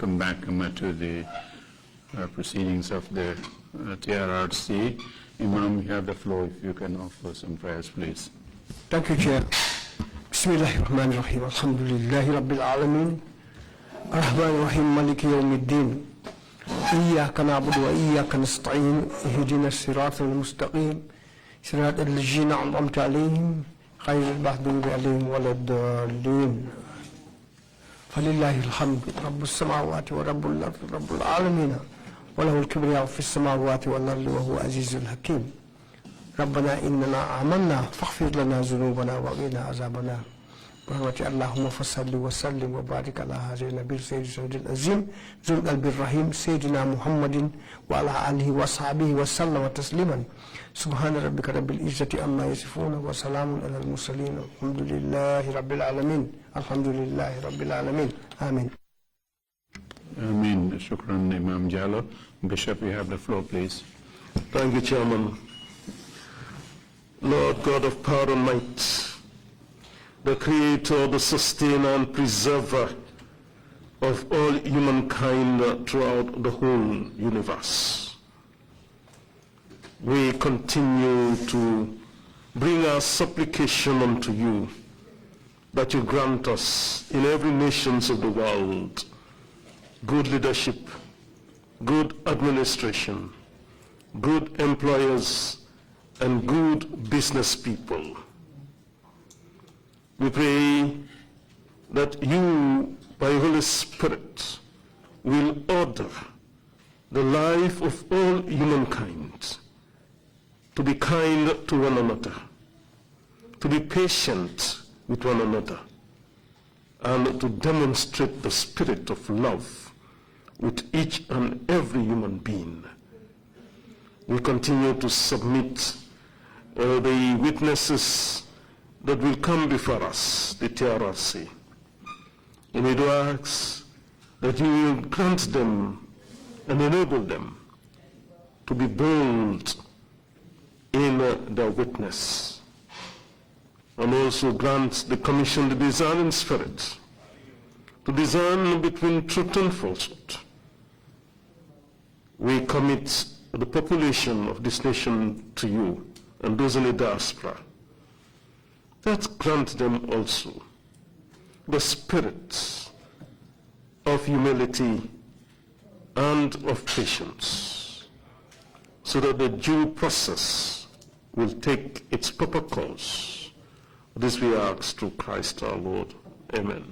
welcome back to the proceedings of the TRRC. Imam, you have the floor if you can offer some prayers, please. Thank you, Chair. Bismillahirrahmanirrahim. Alhamdulillahi Rabbil Alameen. Ar-Rahman-Rahim Maliki Yawmiddin. إياك نعبد وإياك نستعين اهدنا الصراط المستقيم صراط الذين أنعمت عليهم غير المغضوب عليهم ولا الضالين فلله الحمد رب السماوات ورب الأرض رب العالمين وله الكبرياء في السماوات والأرض وهو عزيز الحكيم ربنا إننا آمنا فاغفر لنا ذنوبنا وقنا عذاب النار برحمتك اللهم فصل وسلم وبارك على هذا النبي سيد العظيم ذو القلب الرحيم سيدنا محمد وعلى آله وصحبه وسلم تسليما سبحان ربك رب العزة عما يصفون وسلام على المرسلين الحمد لله رب العالمين الحمد لله رب العالمين آمين. Ameen. Shukran, Imam Jallo. Bishop, you have the floor, please. Thank you, Chairman. Lord God of power and might, the creator, the sustainer and preserver of all humankind throughout the whole universe, we continue to bring our supplication unto you that you grant us in every nations of the world good leadership, good administration, good employers, and good business people. We pray that you, by Holy Spirit, will order the life of all humankind to be kind to one another, to be patient with one another, and to demonstrate the spirit of love with each and every human being. We continue to submit the witnesses that will come before us, the TRRC. And we do ask that you will grant them and enable them to be bold in their witness, and also grant the Commission the discerning spirit to discern between truth and falsehood. We commit the population of this nation to you and those in the diaspora. That grant them also the spirit of humility and of patience, so that the due process will take its proper course. This we ask through Christ our Lord. Amen.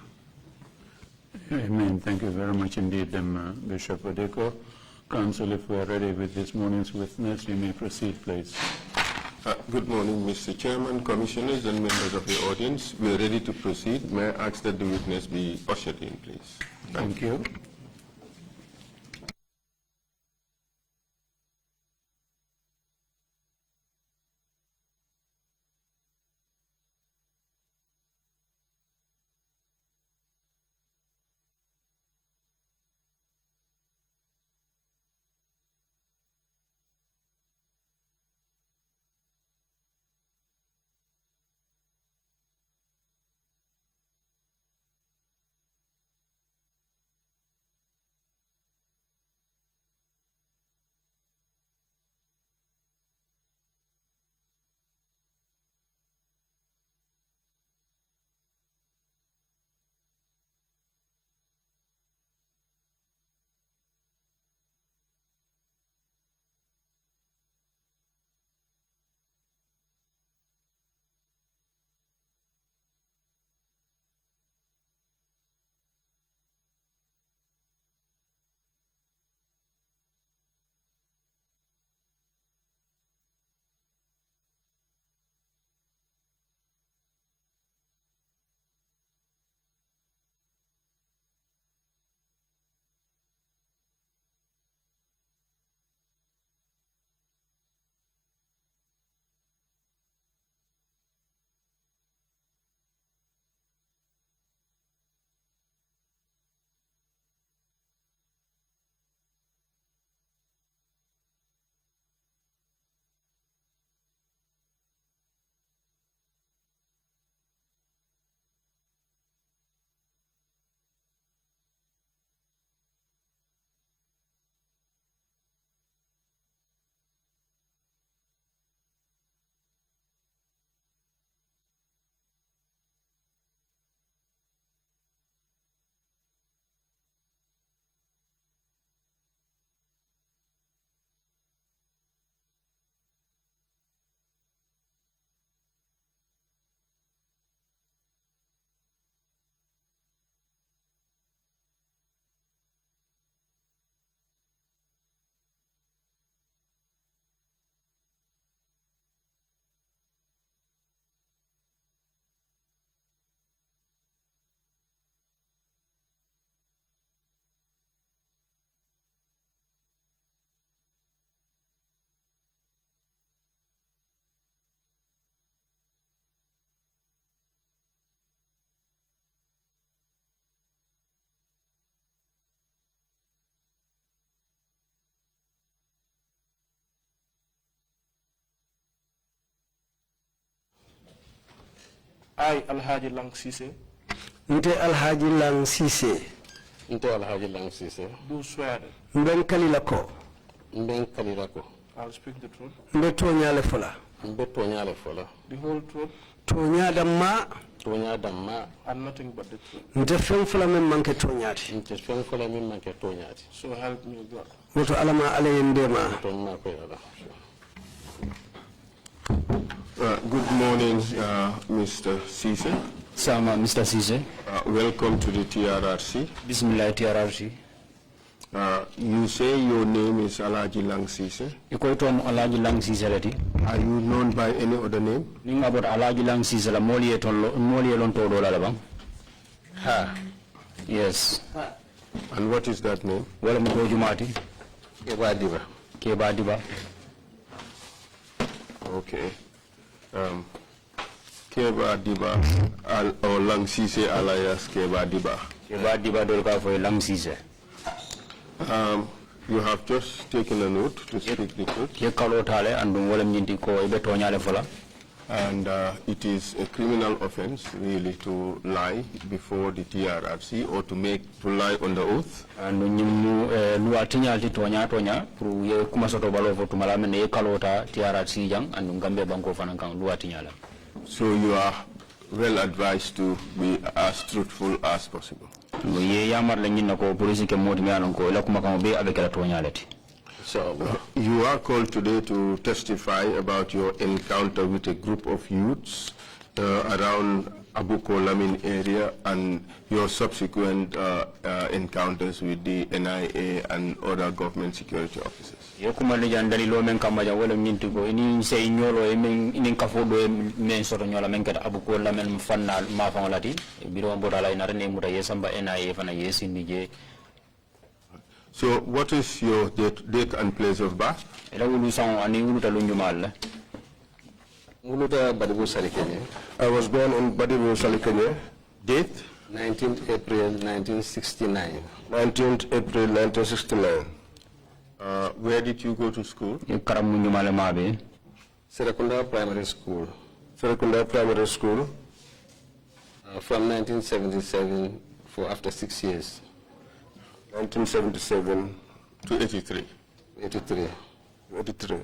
Amen. Thank you very much indeed, Bishop Odeko. Council, if we are ready with this morning's witness, you may proceed, please. Good morning, Mr. Chairman, Commissioners, and members of the audience. We are ready to proceed. May I ask that the witness be ushered in, please? Thank you. I, Alhaji Lang Sise, nte Alhaji Lang Sise Nte Alhaji Lang Sise. do swear mben kalila ko Mben kalila ko. I'll speak the truth, mbe toñale fola Mbe toñale fola. the whole truth, toñada ma Toña damma. and nothing but the truth. nte fen fola men manke toñati Nte fen fola min manke toñati. So help me God. woto alama ala yendema Toñma ko yala. Good morning, Mr. Cisse. Sama Mr. Cisse. Welcome to the TRRC. Bismillah TRRC. You say your name is Alhaji Lang Cisse. Iko ton Alhaji Lang Cisse lati. Are you known by any other name? Ninga bot Alhaji Lang Cisse la moliye lon to do la bang. Ha. Yes. And what is that name? Wala mo ko jumati. Keba diba. Keba diba. Okay. Keba Diba or Lang Cisse alias Keba Diba. Keba diba dol ka fo Lang Cisse. You have just taken a note to speak the truth. Ke kalo tale andum wala nyinti ko ibe to nyale fola. And it is a criminal offense, really, to lie before the TRRC or to lie on the oath. And nyimu luwa tinyalti tonya pour ye kuma soto balo fo tumala men e kalota TRRC jang andum gambe banko fanan kan luwa tinyala. So you are well advised to be as truthful as possible. Ye yamar la nyina ko police ke modi me anon ko la kuma kan be avec la tonyalati. So you are called today to testify about your encounter with a group of youths around Abuko Lamin area and your subsequent encounters with the NIA and other government security officers. Ye kuma le jandali lo men kamaja wala nyinti ko ini sey nyolo e men inin kafo do men soto nyola men kata Abuko Lamin fanna ma fa lati biro mbota la ina rene muta yesamba NIA fana yesindi je. So what is your date and place of birth? Ela wulu sang ani wulu ta lunju mal. Muluta Badibu Salikenye. I was born in Badibu Salikenye. Date? 19th April 1969. 19th April 1969. Where did you go to school? Ye karam munju mal mabe. Serakunda Primary School. Serakunda Primary School. From 1977 for after 6 years. 1977 to 83. 83. 83.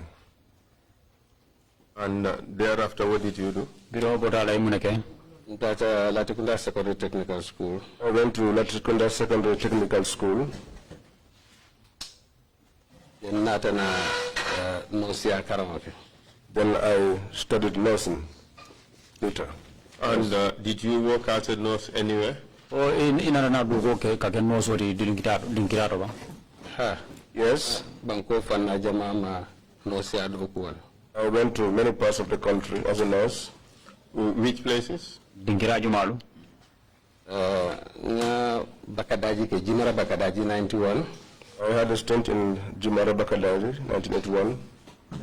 And thereafter, what did you do? Biro bota la munake. Tata Latikunda Secondary Technical School. I went to Latikunda Secondary Technical School. Then Natana Nosia Karamake. Then I studied nursing later. And did you work as a nurse anywhere? O ina na du ko ke ka ken no sori dinkirato ba. Ha. Yes. Banko Fana Jamama Nosia Advokuan. I went to many parts of the country as a nurse. Which places? Dinkiraju malu. Nga Bakadaji ke Jimara Bakadaji 91. I had a stint in Jimara Bakadaji 1981.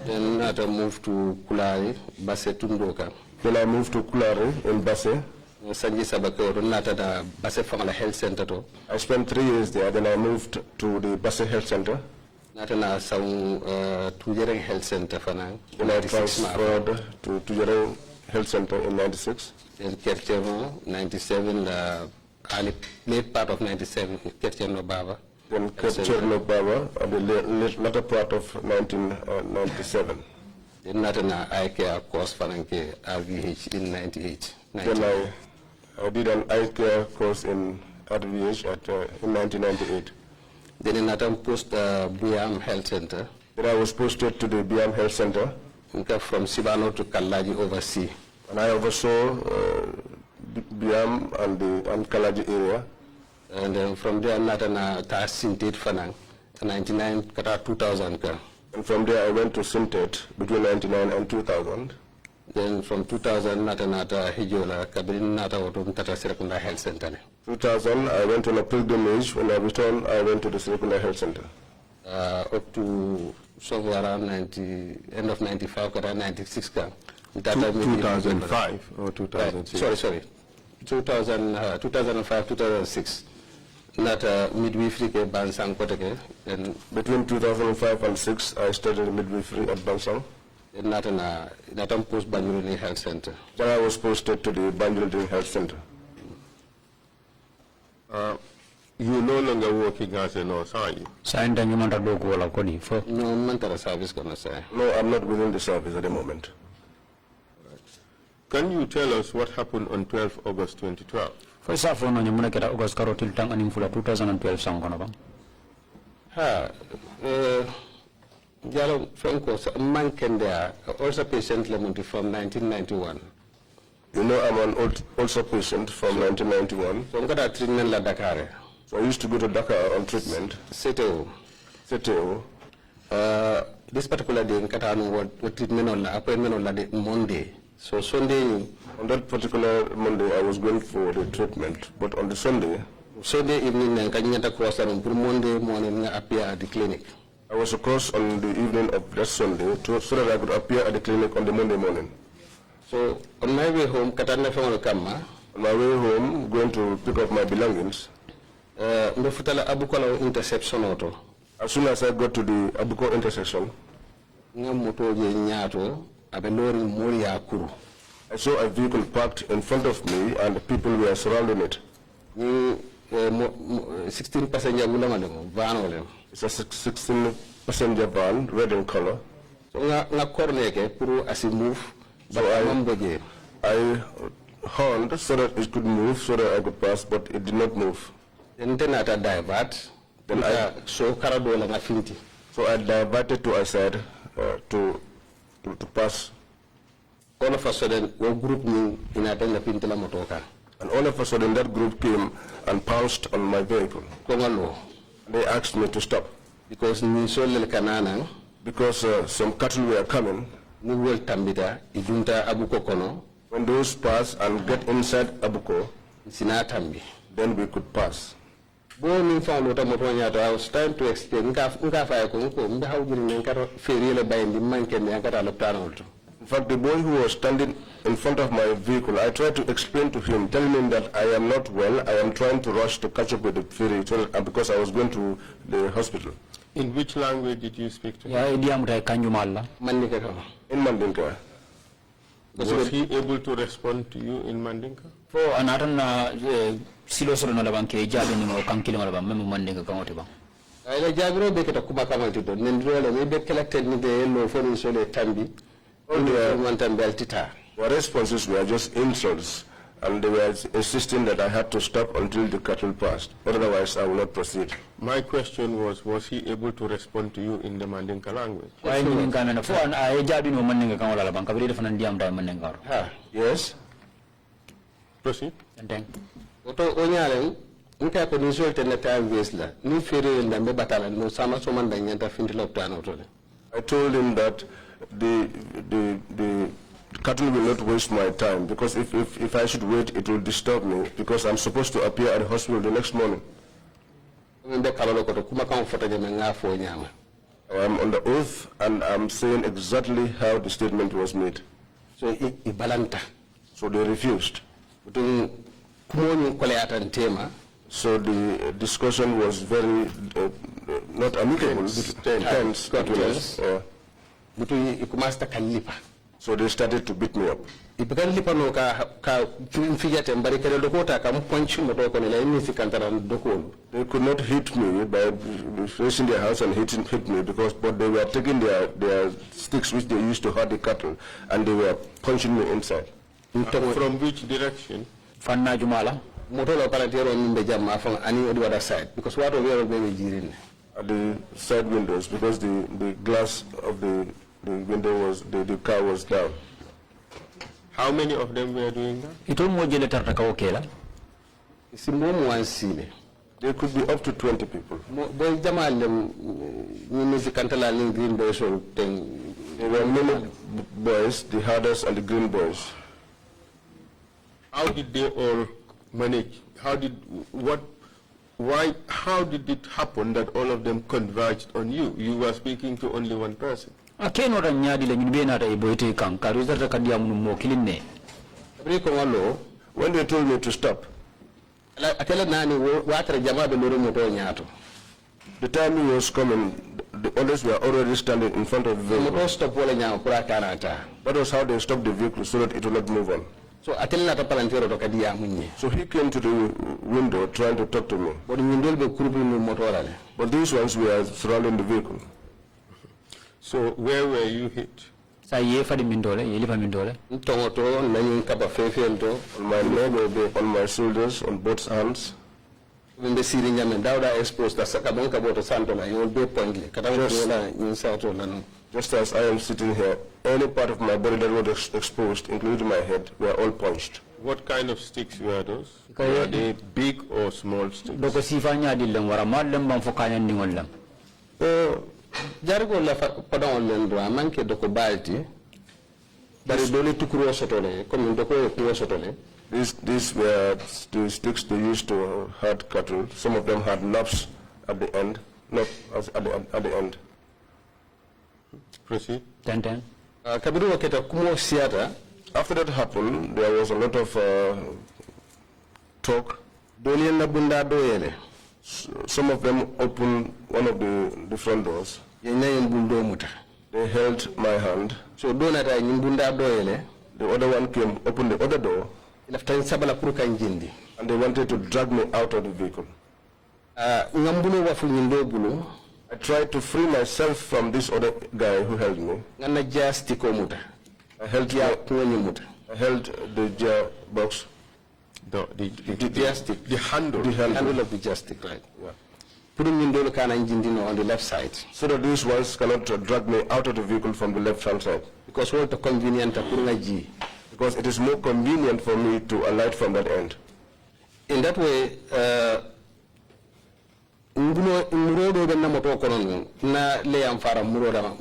Then Nata moved to Kulari, Basse Tundoka. Then I moved to Kulari in Basse. Sanji Sabako Nata da Basse Famala Health Center to. I spent 3 years there. Then I moved to the Basse Health Center. Nata na Sang Tujereng Health Center Fanang. Then I transferred to Tujereng Health Center in 96. Then Kerchevo 97, early late part of 97, Kercheno Baba. Then Kercheno Baba at the latter part of 1997. Then Nata na eye care course Fananke RVH in 98. Then I did an eye care course in RVH in 1998. Then in Nata post Biam Health Center. Then I was posted to the Biam Health Center. From Sibano to Kalaji overseas. And I oversaw Biam and Kalaji area. And then from there, Natana Sintit Fanang, 99 Kata 2000. And from there, I went to Sintet between 99 and 2000. Then from 2000, Natanata Hijola, Kabin Nata Otum Tata Serakunda Health Center. 2000, I went on a pilgrimage. When I returned, I went to the Serakunda Health Center. Up to somewhere around end of 95, Kata 96. 2005 or 2006? Right. Sorry. 2005, 2006. Nata midwifery ke Bansang Kotake. And between 2005 and 6, I studied midwifery at Bansang. Natam post Banjul Health Center. Then I was posted to the Banjul Health Center. You no longer working as a nurse, are you? Sainta nyumanta doku wala kodi fo. No, mantara service gonna say. No, I'm not within the service at the moment. Can you tell us what happened on 12 August 2012? Fo sa fo no nyumuna keta August karotil tang anim fula 2012 sang kono bang. Jalo Franco man there also patient lemonti from 1991. You know, I'm an also patient from 1991. So I'm got a treatment la Dakar. So I used to go to Dakar on treatment. CTO. This particular day, what treatment on the appointment on the Monday. So Sunday, on that particular Monday, I was going for the treatment. But on the Sunday evening, I cross and Monday morning appear at the clinic. I was across on the evening of that Sunday so that I could appear at the clinic on the Monday morning. So on my way home, Katana from Kama. On my way home, going to pick up my belongings. Abuko intersection auto. As soon as I got to the Abuko intersection, I saw a vehicle parked in front of me and the people were surrounding it. 16 passenger van. It's a 16 passenger van, red in color. So I horned so that it could move, so that I could pass, but it did not move. Then I divert. Then I so I diverted to a side to pass. All of a sudden, one group in a Pintala motoka. And all of a sudden, that group came and pounced on my vehicle. They asked me to stop. Because some cattle were coming. When those pass and get inside Abuko, then we could pass. I was trying to explain. In fact, the boy who was standing in front of my vehicle, I tried to explain to him, telling him that I am not well, I am trying to rush to catch up with the ferry because I was going to the hospital. In which language did you speak to him? In Mandinka. Was he able to respond to you in Mandinka? Fo anatan silo solo na labang ke jabi ni mo kankilo na labang memo Mandinka kamote bang. Ay jabiro be keta kuba kamalti do nendro le be collected ni de no foni sole tambi. Their responses were just insults, and they were insisting that I had to stop until the cattle passed. Otherwise, I will not proceed. My question was he able to respond to you in the Mandinka language? Yes. Proceed. I told him that the cattle will not waste my time, because if I should wait, it will disturb me, because I'm supposed to appear at the hospital the next morning. I am on the oath, and I'm saying exactly how the statement was made. So they refused. So the discussion was very not amicable, tense. So they started to beat me up. They could not hit me by raising their hands and hit me, but they were taking their sticks which they used to hurt the cattle, and they were punching me inside. From which direction? Fanna Jumala. Other side, because what we are doing at the side windows, because the glass of the window was, the car was down. How many of them were doing that? There could be up to 20 people. There were many boys, the herders and the green boys. How did they all manage? How did it happen that all of them converged on you? You were speaking to only one person. When they told me to stop, the time he was coming, the others were already standing in front of the vehicle. moto stop wala nyama pura kanata. That was how they stopped the vehicle so that it would not move on. So atelna ta palantero to kadiya munye. So he came to the window trying to talk to me. But nyindol be kurubi mu moto wala le. But these ones were surrounding the vehicle. So where were you hit? sa ye fadi min dole ye lifa min dole Ntongoto nanyin kaba fefento. On my leg, on my shoulders, on both hands. Mbe siri nyame dawda exposed ta sakabon kaboto santo na yol be pointle. Katanga wala nyinsa to lanu. Just as I am sitting here, any part of my body that was exposed, including my head, were all punched. What kind of sticks were those? Were they big or small sticks? doko sifanya dillam wara madlam bam fokanya ndingol lam Jargo la padon lendo manke doko balti. Dari dole tukuro sotole comme doko kuwo sotole. These were the sticks they used to herd cattle. Some of them had knobs at the end, not at the end. Proceed. ten Kabiru waketa kumo siata. After that happened, there was a lot of talk. Dole na bunda doyele. Some of them opened one of the front doors. Yenye mbundo muta. They held my hand. So dona ta nyimbunda doyele. The other one came, opened the other door, Laftan sabala kuruka njindi. and they wanted to drag me out of the vehicle. Ngambulo wafu nyindo bulu. I tried to free myself from this other guy who held me. Ngana jastiko muta. I held the gear box, The handle. the handle, handle of the joystick, right? Putting nyindo kana njindi on the left side. so that these ones cannot drag me out of the vehicle from the left-hand side. Because what the convenient kurunga ji. Because it is more convenient for me to alight from that end. In that way, murodo ben na moto konon na le am fara muroda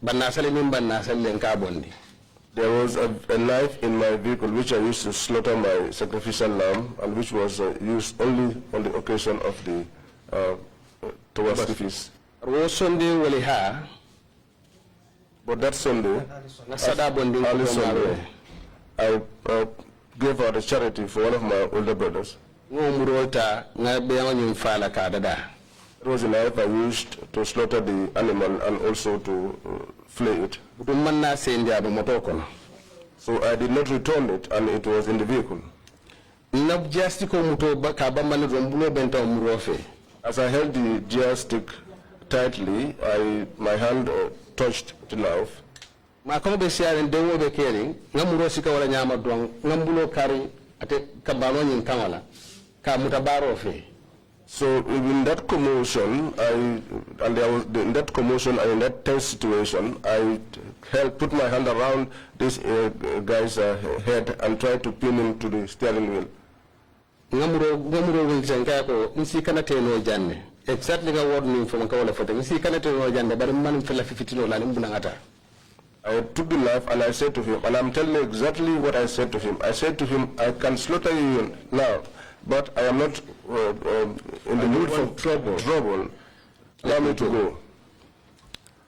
banna sale min banna sale nka bondi. There was a knife in my vehicle which I used to slaughter my sacrificial lamb, and which was used only on the occasion of the towards the feast. Ro sonde wali ha But that Sunday, na sada bondi early ko Sunday, I gave out a charity for one of my older brothers. ngo murota na be nyum fala ka dada. It was a knife I used to slaughter the animal and also to flay it. Dum man na sendi aba moto kono. So I did not return it, and it was in the vehicle. Na jasti ko muto ba ka ba man rombulo benta murofe. As I held the gear stick tightly, my hand touched the knife. Ma ko be siaren de wo be kering ngamuro sika wala nyama don ngambulo kari ate kabano nyin kamala ka mutabaro fe. So in that commotion, in that commotion and in that tense situation, I put my hand around this guy's head and tried to pin him to the steering wheel. Ngamuro winsenka ko nsi kana teno janne. Exactly ga word ni from kawala fote nsi kana teno janne bari man fela fitino la limbuna ngata. I took the knife and I said to him, and I'm telling you exactly what I said to him. I said to him, I can slaughter you now, but I am not in the mood for trouble. Allow me to go.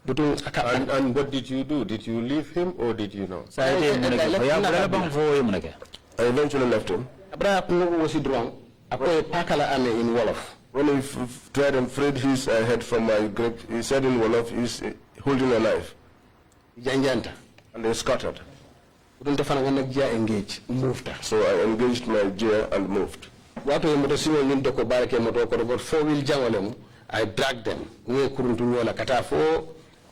And what did you do? Did you leave him or did you not? sa ite munake ya bala bang fo ye munake I eventually left him. Abra kungo was drunk. Akoy pakala ame in Wolof. When he tried and freed his head from my grip, he said in Wolof, he's holding a knife. Janjanta. And they scattered. Udun tafana wana gia engage moved. So I engaged my gear and moved. Watu ye moto siwo nyin doko barake moto ko but 4-wheel jangolem I dragged them. Ngue kuruntu nyola kata fo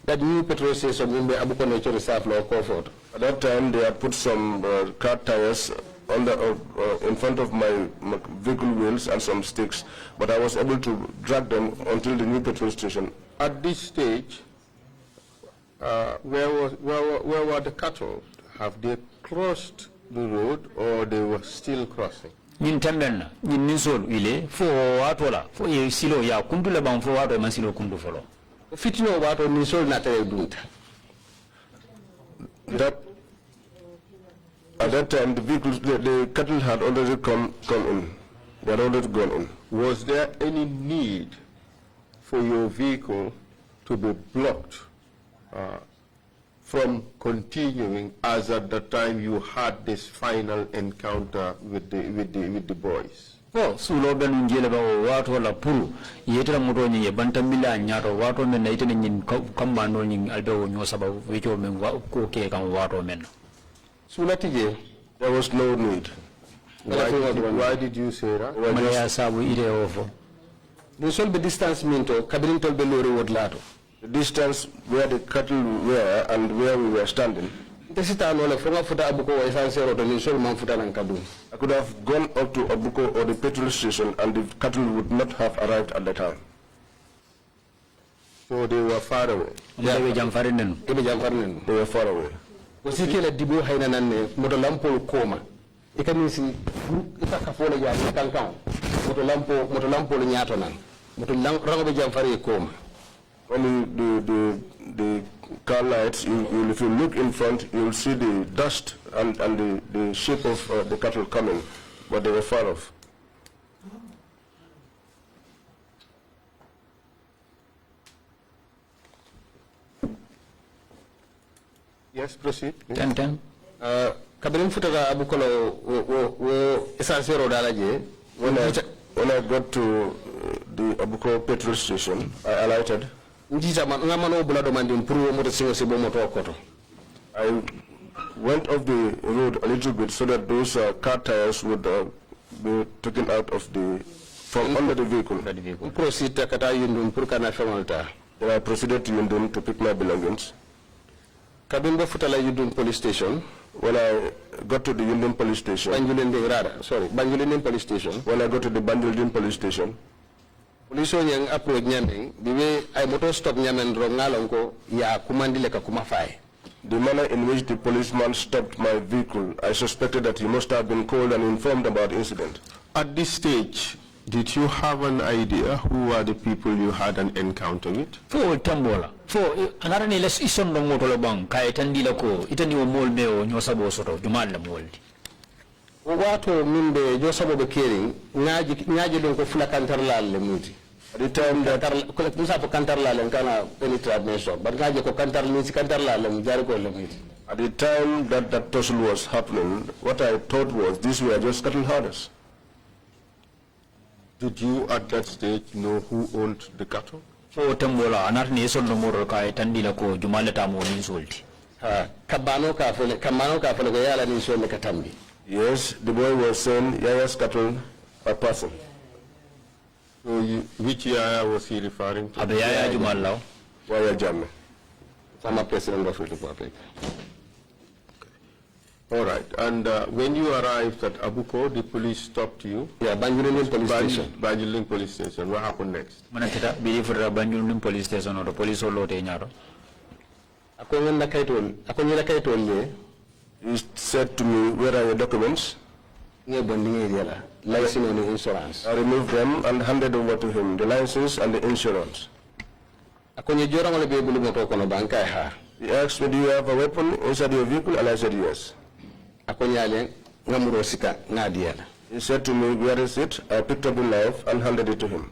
that new petrol station mimbe abuko no chori saf lo comfort. At that time, they had put some car tires on in front of my vehicle wheels and some sticks, but I was able to drag them until the new petrol station. At this stage, where were the cattle? Have they crossed the road or they were still crossing? nyin temben nyin nisol ile fo atola fo ye silo ya kundu le bang fo ato man silo kundu folo Fitino wato ni sol na tere dunta. At that time, the vehicles, the cattle had already come in. They had already gone in. Was there any need for your vehicle to be blocked from continuing, as at the time you had this final encounter with the boys? fo sulo be nun jele ba o wato la puru yetera moto nyi e bantamila nyato wato men na itene nyin kamba no nyin albe o nyo sababu wecho men wa ko ke kan wato men sulatije There was no need. Why did you say that? man ya sabu ide o fo the sol be distance minto kabirin tol be lori wod lato The distance where the cattle were and where we were standing, desita no le fonga futa abuko wa essentiel to ni sol man futa nan kadum I could have gone up to Abuko or the petrol station and the cattle would not have arrived at the time. So they were far away. ya be jam farin nenu ebe jam farnen They were far away. aussi kele dibo hayna nan ne moto lampol koma ikani si itaka fole ya kankan moto lampo nyaato nan moto rango be jam fari koma Only the car lights, if you look in front, you'll see the dust and the shape of the cattle coming, but they were far off. Yes, proceed. ten kabirin futata abukolo wo essentiel dala je When I got to the Abuko petrol station, I alighted. njita man ngamano bulado mandim pour moto singo se bo moto koto I went off the road a little bit so that those car tires would be taken out of from under the vehicle. proceed kata yundum pour kana femalta Then I proceeded to Yundum to pick my belongings. kabin be futala yundum police station When I got to the Yundum police station, Banjulende police station when I got to the Banjuldin police station, police on yang approach nyameng biwe ay moto stop nyamen ro ngalon ko ya kumandile ka kuma fay the manner in which the policeman stopped my vehicle, I suspected that he must have been called and informed about the incident. At this stage, did you have an idea who were the people you had an encounter with? fo tambola fo anara ni les ison no moto lo bang kay tandila ko itani o mol me o nyo sabo soto jumal la moldi wato mimbe jo sabo be kering ngaji don ko fula kantar lalle muti At the time that ko musa ko kantar lalle kana penetrate nation but ngaji ko kantar ni si kantar lalle mu jari ko le muti At the time that tussle was happening, what I thought was these were just cattle herders. Did you at that stage know who owned the cattle? fo tambola anara ni ison no moto kay tandila ko jumal ta mo ni solti ha kamano ka fele ko yala ni so le katambi Yes, the boy was saying Yaya's cattle per person. So which Yaya was he referring to? abe ya jumal law Yaya Jammeh. former president of the republic All right. And when you arrived at Abuko, the police stopped you. yeah Banjulende police station Banjulin police station. What happened next? manatita bi fura banjul police station or police lo te nyaro akonga kaytol le He said to me, where are your documents? nge bondi nge yala license on insurance I removed them and handed over to him the license and the insurance. akonye jora ngole be bulu moto kono banka ha He asked me, do you have a weapon inside your vehicle? And I said, yes. akonyale ngamuro sika ngadiala He said to me, where is it? I picked up the knife and handed it to him.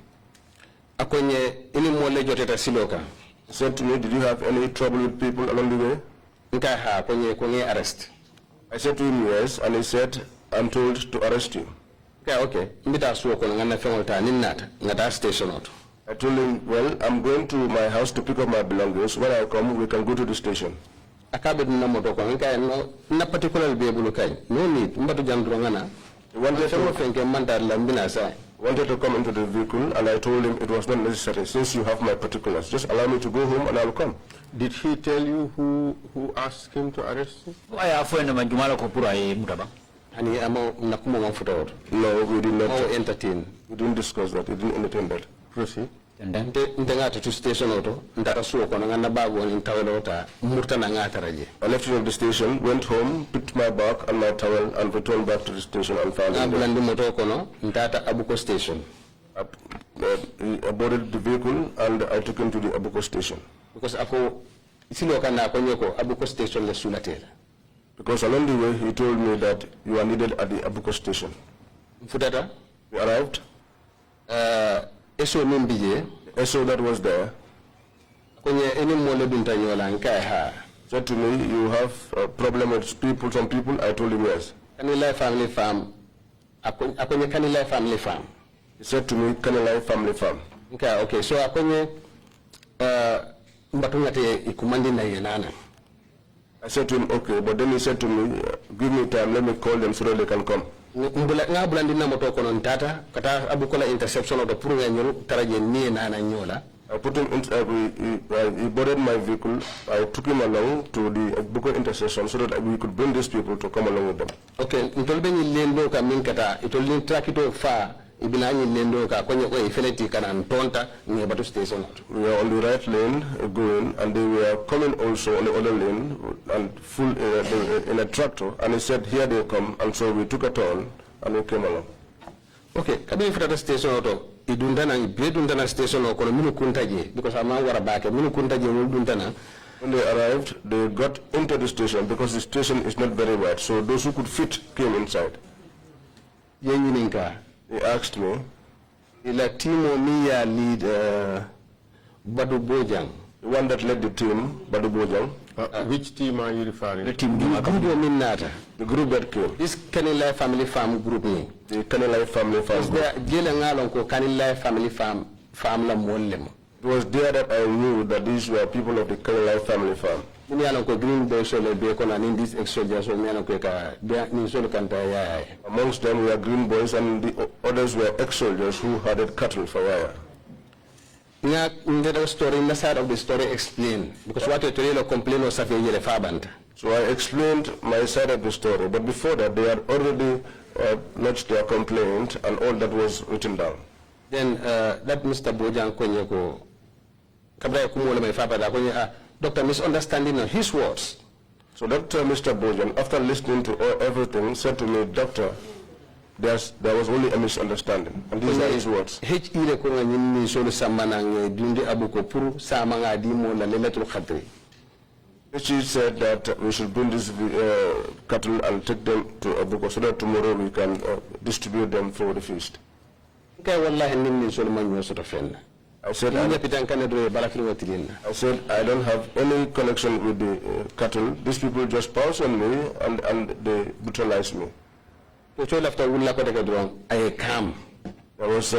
akonye ini mole joteta siloka He said to me, did you have any trouble with people along the way? nka ha konye arrest I said to him, yes, and he said, I'm told to arrest you. okay mbita suwo kono ngana fengolta ninnata ngata station auto I told him, well, I'm going to my house to pick up my belongings. When I come, we can go to the station. akabe na moto kono nka no na particular be bulu kay no need mbatu jandro ngana He wanted fengo to, fenke mandar lambina sai wanted to come into the vehicle, and I told him it was not necessary. Since you have my particulars, just allow me to go home and I'll come. Did he tell you who asked him to arrest you? aya fo en majumala ko pura e mutaba hani amo nakumo ngam auto No, we did not. o entertain We didn't discuss that. We didn't entertain that. Proceed. nte ngata to station auto ndata suwo kono ngana bago ni tawlota murtana ngata raje I left it at the station, went home, picked my bag and my towel, and returned back to the station and found him there. ambulandi moto kono ndata abuko station I boarded the vehicle and I took him to the Abuko station. because ako silo kana konye ko abuko station le sulatela Because along the way, he told me that you are needed at the Abuko station. futata We arrived. eso mimbije SO that was there konye eni mole dunta nyola nkai ha said to me, you have a problem with people, some people. I told him yes. kani life family farm akonye Kanilai family farm. He said to me, Kanilai family farm. Okay, so akonye mbatungate ikumandi na yenana. I said to him, okay, but then he said to me, give me time, let me call them so that they can come. Nga bulandi na moto kono ntata kata abukola interception of the puru nyoro taraje ni na nyola. I put him in, he boarded my vehicle. I took him along to the Buko intersection so that we could bring these people to come along with them. Okay, ntolbe ni lendo ka minkata itolini trakito fa ibina ni lendo ka kwenye kwa ifeleti kana ntonta ni batu station. We were on the right lane going, and they were coming also on the other lane and full in a tractor. And he said, here they come, and so we took a turn and we came along. Okay, kabi ifutata station auto idundana ibedundana station auto kono minu kuntaje because I'm not warabake minu kuntaje mudundana. When they arrived, they got into the station because the station is not very wide. So those who could fit came inside. Yenyininka. He asked me, Ila timo miya lead Badu Bojang. the one that led the team, Badu Bojang. Which team are you referring to? The team The group that came. This Kanilai family farm group ni. The Kanilai family farm. Is there jele ngalon ko Kanilai family farm la mollem. It was there that I knew that these were people of the Kanilai family farm. Ni alon ko green boy solo be ko na in this extra so mi alon ko ka ni solo kanta ya. Amongst them were green boys, and the others were ex-soldiers who herded cattle for wire. Nga the story in the side of the story explain because what you tell complain or safe yele fabant. So I explained my side of the story, but before that they had already lodged their complaint and all that was written down. Then that Mr. Bojang kwenye ko kabla kumuola mai fabata kwenye Dr. misunderstanding on his words. So Dr. Mr. Bojan, after listening to everything, said to me, Doctor, there was only a misunderstanding. And these are his words. H ile ko nga nyini solo samanang dundi abuko puru samanga di mo la lelatul khadri. She said that we should bring these cattle and take them to Abuko so that tomorrow we can distribute them for the feast. Kay wallahi nini solo manyo soto fen. I said, I don't have any connection with the cattle. These people just pounced on me and they brutalized me. I calm. There was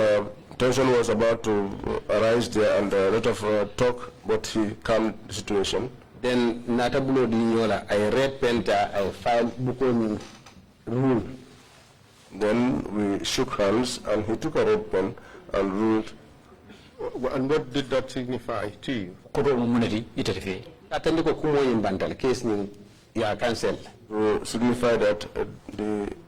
tension was about to arise there and a lot of talk, but he calmed the situation. Then natabulo di nyola I read penta I filed buko rule. Then we shook hands and he took a red pen and ruled. And what did that signify to you? Koto muneti itatefe. Atende ko kumo imbantal case ni ya cancel. To signify that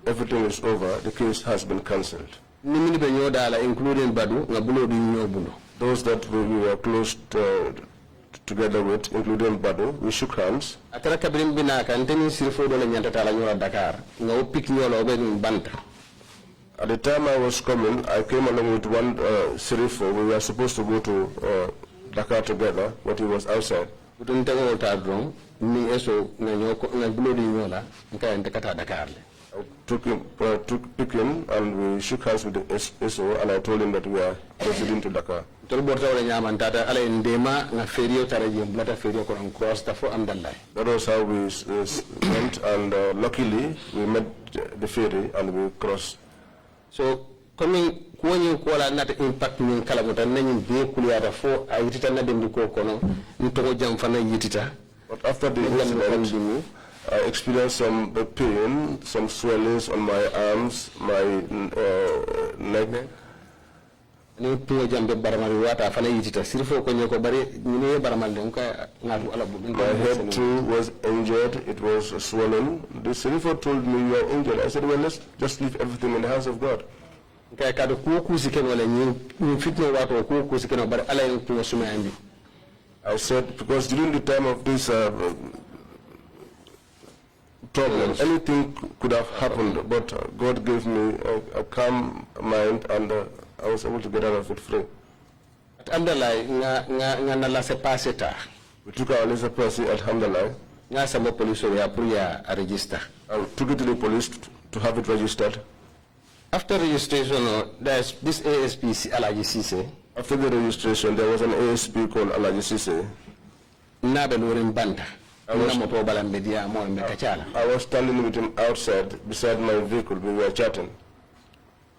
everything is over, the case has been cancelled. Nimini be nyoda la including Badu ngabulo di nyobulo. Those that we were close together with, including Badu, we shook hands. Atara kabrim binaka nteni sirfo do la nyanta tala nyola Dakar. Nga opik nyola obe banta. At the time I was coming, I came along with one Sirifo. We were supposed to go to Dakar together, but he was outside. I took him and we shook hands with the SO, and I told him that we are proceeding to Dakar. That was how we went, and luckily we met the ferry and we crossed. So, coming when call not impact in Kalabuta, name be Kuliata for I did another Kono, Nto Jamfana Yitita. But after the incident, I experienced some pain, some swellings on my arms, my neck. I had too was injured, it was swollen. The Sirifo told me you are injured. I said, well, let's just leave everything in the hands of God. I said, because during the time of this problem, anything could have happened, but God gave me a calm mind and I was able to get out of it free. We took our laser passy at Alhamdulillah. Register. I took it to the police to have it registered. After registration, there's this ASP Alaji Sise. After the registration, there was an ASP called Alaji Sise. I was standing with him outside, beside my vehicle. We were chatting.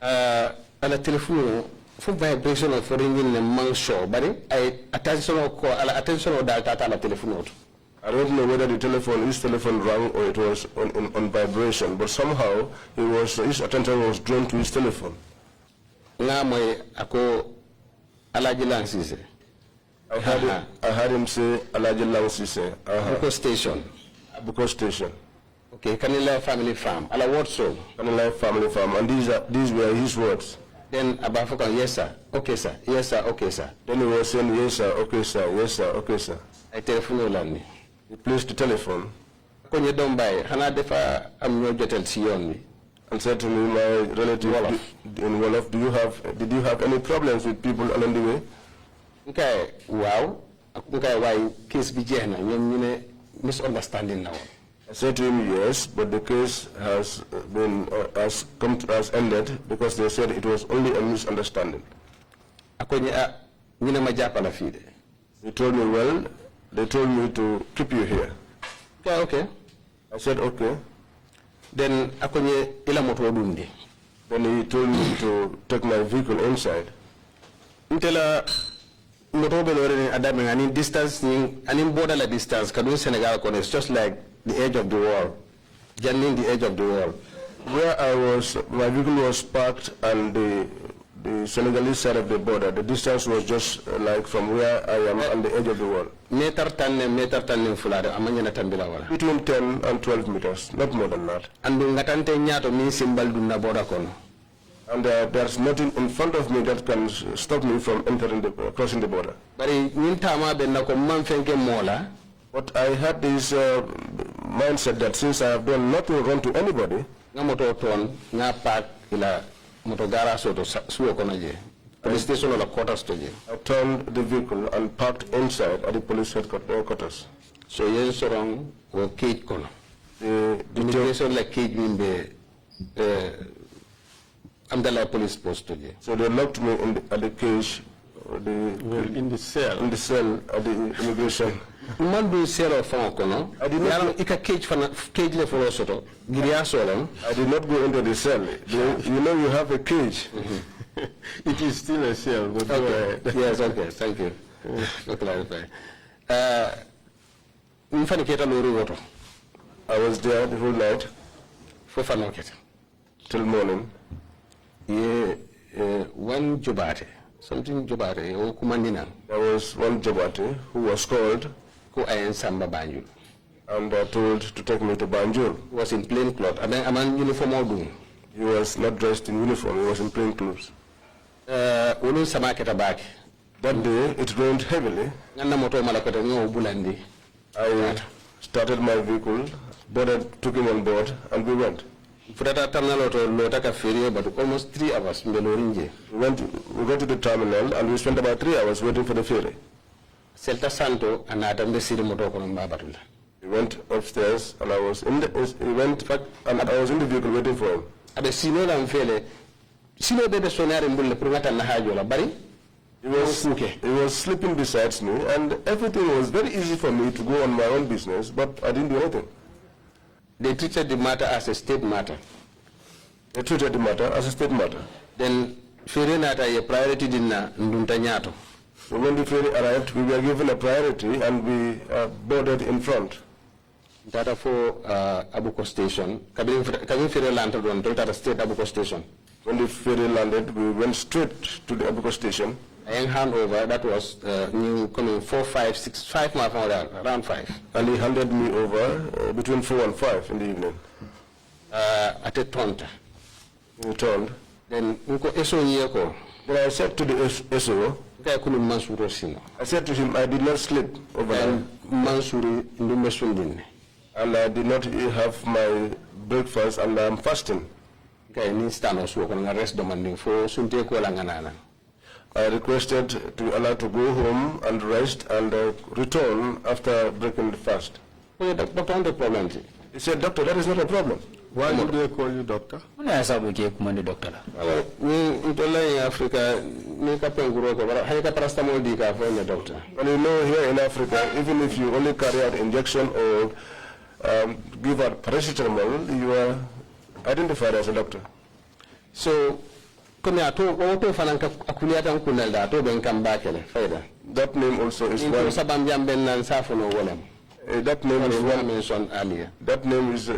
ala telephone fu vibration of ringing ne man show bari ay attention ko ala attention dal tata ala telephone. I don't know whether the his telephone rang or it was on vibration, but somehow his attention was drawn to his telephone. Nga moy ako Alaji Langsise. I heard him say Alaji Langsise. Abuko station. Abuko station. Okay, Kanila family farm. Ala what so? Kanila family farm, and these were his words. Then Abafuka, yes sir, okay sir, yes sir, okay sir. Then he was saying yes sir, okay sir, yes sir, okay sir. I telephone Lani. He placed the telephone. Konye dombai, hana defa amnyo jotel siyon. And said to me, my relative in Wolof, did you have any problems with people along the way? Okay, wow. Okay, why case bijena, nyine misunderstanding now. I said to him, yes, but the case has ended because they said it was only a misunderstanding. He told me, well, they told me to keep you here. Yeah, okay. I said, okay. Then Then he told me to take my vehicle inside. Distance, border distance, Senegal, it's just like the edge of the wall, journeying the edge of the wall. Where I was, my vehicle was parked and the Senegalese side of the border. The distance was just like from where I am on the edge of the wall. Between 10 and 12 meters, not more than that. And there's nothing in front of me that can stop me from crossing the border. But I had this mindset that since I have done nothing wrong to anybody, police station or quarters to you. I turned the vehicle and parked inside at the police headquarters. So yes, wrong or cage corner. The immigration like cage in the Amdala police post to you. So they locked me at the cage, in the cell. In the cell at the immigration. Man do cell of Francono. I did not cage for us. I did not go into the cell. You know you have a cage. It is still a cell. But okay. Yes, okay, thank you. To clarify. I was there the whole night. Till morning. One Jobate, something Jobate, or Kumandina. There was one Jobate who was called and told to take me to Banjul. He was in plain clothes. I mean, uniform or doing. He was not dressed in uniform, he was in plain clothes. That day, it rained heavily. I started my vehicle, took him on board, and we went. But almost 3 hours. We went to the terminal, and we spent about 3 hours waiting for the ferry. Celta Santo and Adam the City Motor. He went upstairs, and I was in the vehicle waiting for him. At the Sino and Fele, Sino de Sonar and Bull Prugata Nahajola, Barry? He was sleeping beside me, and everything was very easy for me to go on my own business, but I didn't do anything. They treated the matter as a state matter. They treated the matter as a state matter. Then, Ferrenata a priority dinner, Nduntanyato. So when the ferry arrived, we were given a priority and we boarded in front. Data for Abuko Station. Cabin ferry landed on Delta State Abuko Station. When the ferry landed, we went straight to the Abuko Station. And handover, that was new coming 4, 5, 6, 5 miles around 5. And he handed me over between 4 and 5 in the evening. At a tonta. He turned. Then Eso. But I said to the SO, I said to him, I did not sleep overnight. And I did not have my breakfast, and I am fasting. I requested to allow to go home and rest and return after breaking the fast. He said, Doctor, that is not a problem. Why would they call you doctor? I said, okay, command doctor. In Africa, doctor. Well, you know, here in Africa, even if you only carry out injection or give out paracetamol, you are identified as a doctor. So, komi ato woto fananka akuliyatan kunalda to ben kam bakele fayda. That name also is Into one. sabam jamben nan safono wolem. That name is one. Mentioned earlier. That name is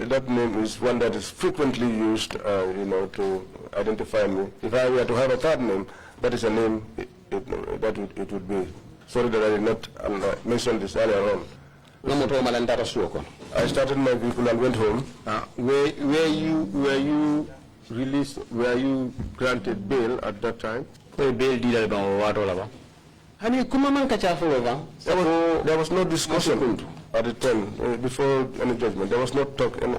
one that is frequently used, to identify me. If I were to have a third name, that is a name it would be. Sorry that I did not mention this earlier on. I started my vehicle and went home. Were you released, were you granted bail at that time? Bail deal ba wato la ba. Hani kuma man ka chafo ba. There was no discussion at the time before any judgment. There was no talk any.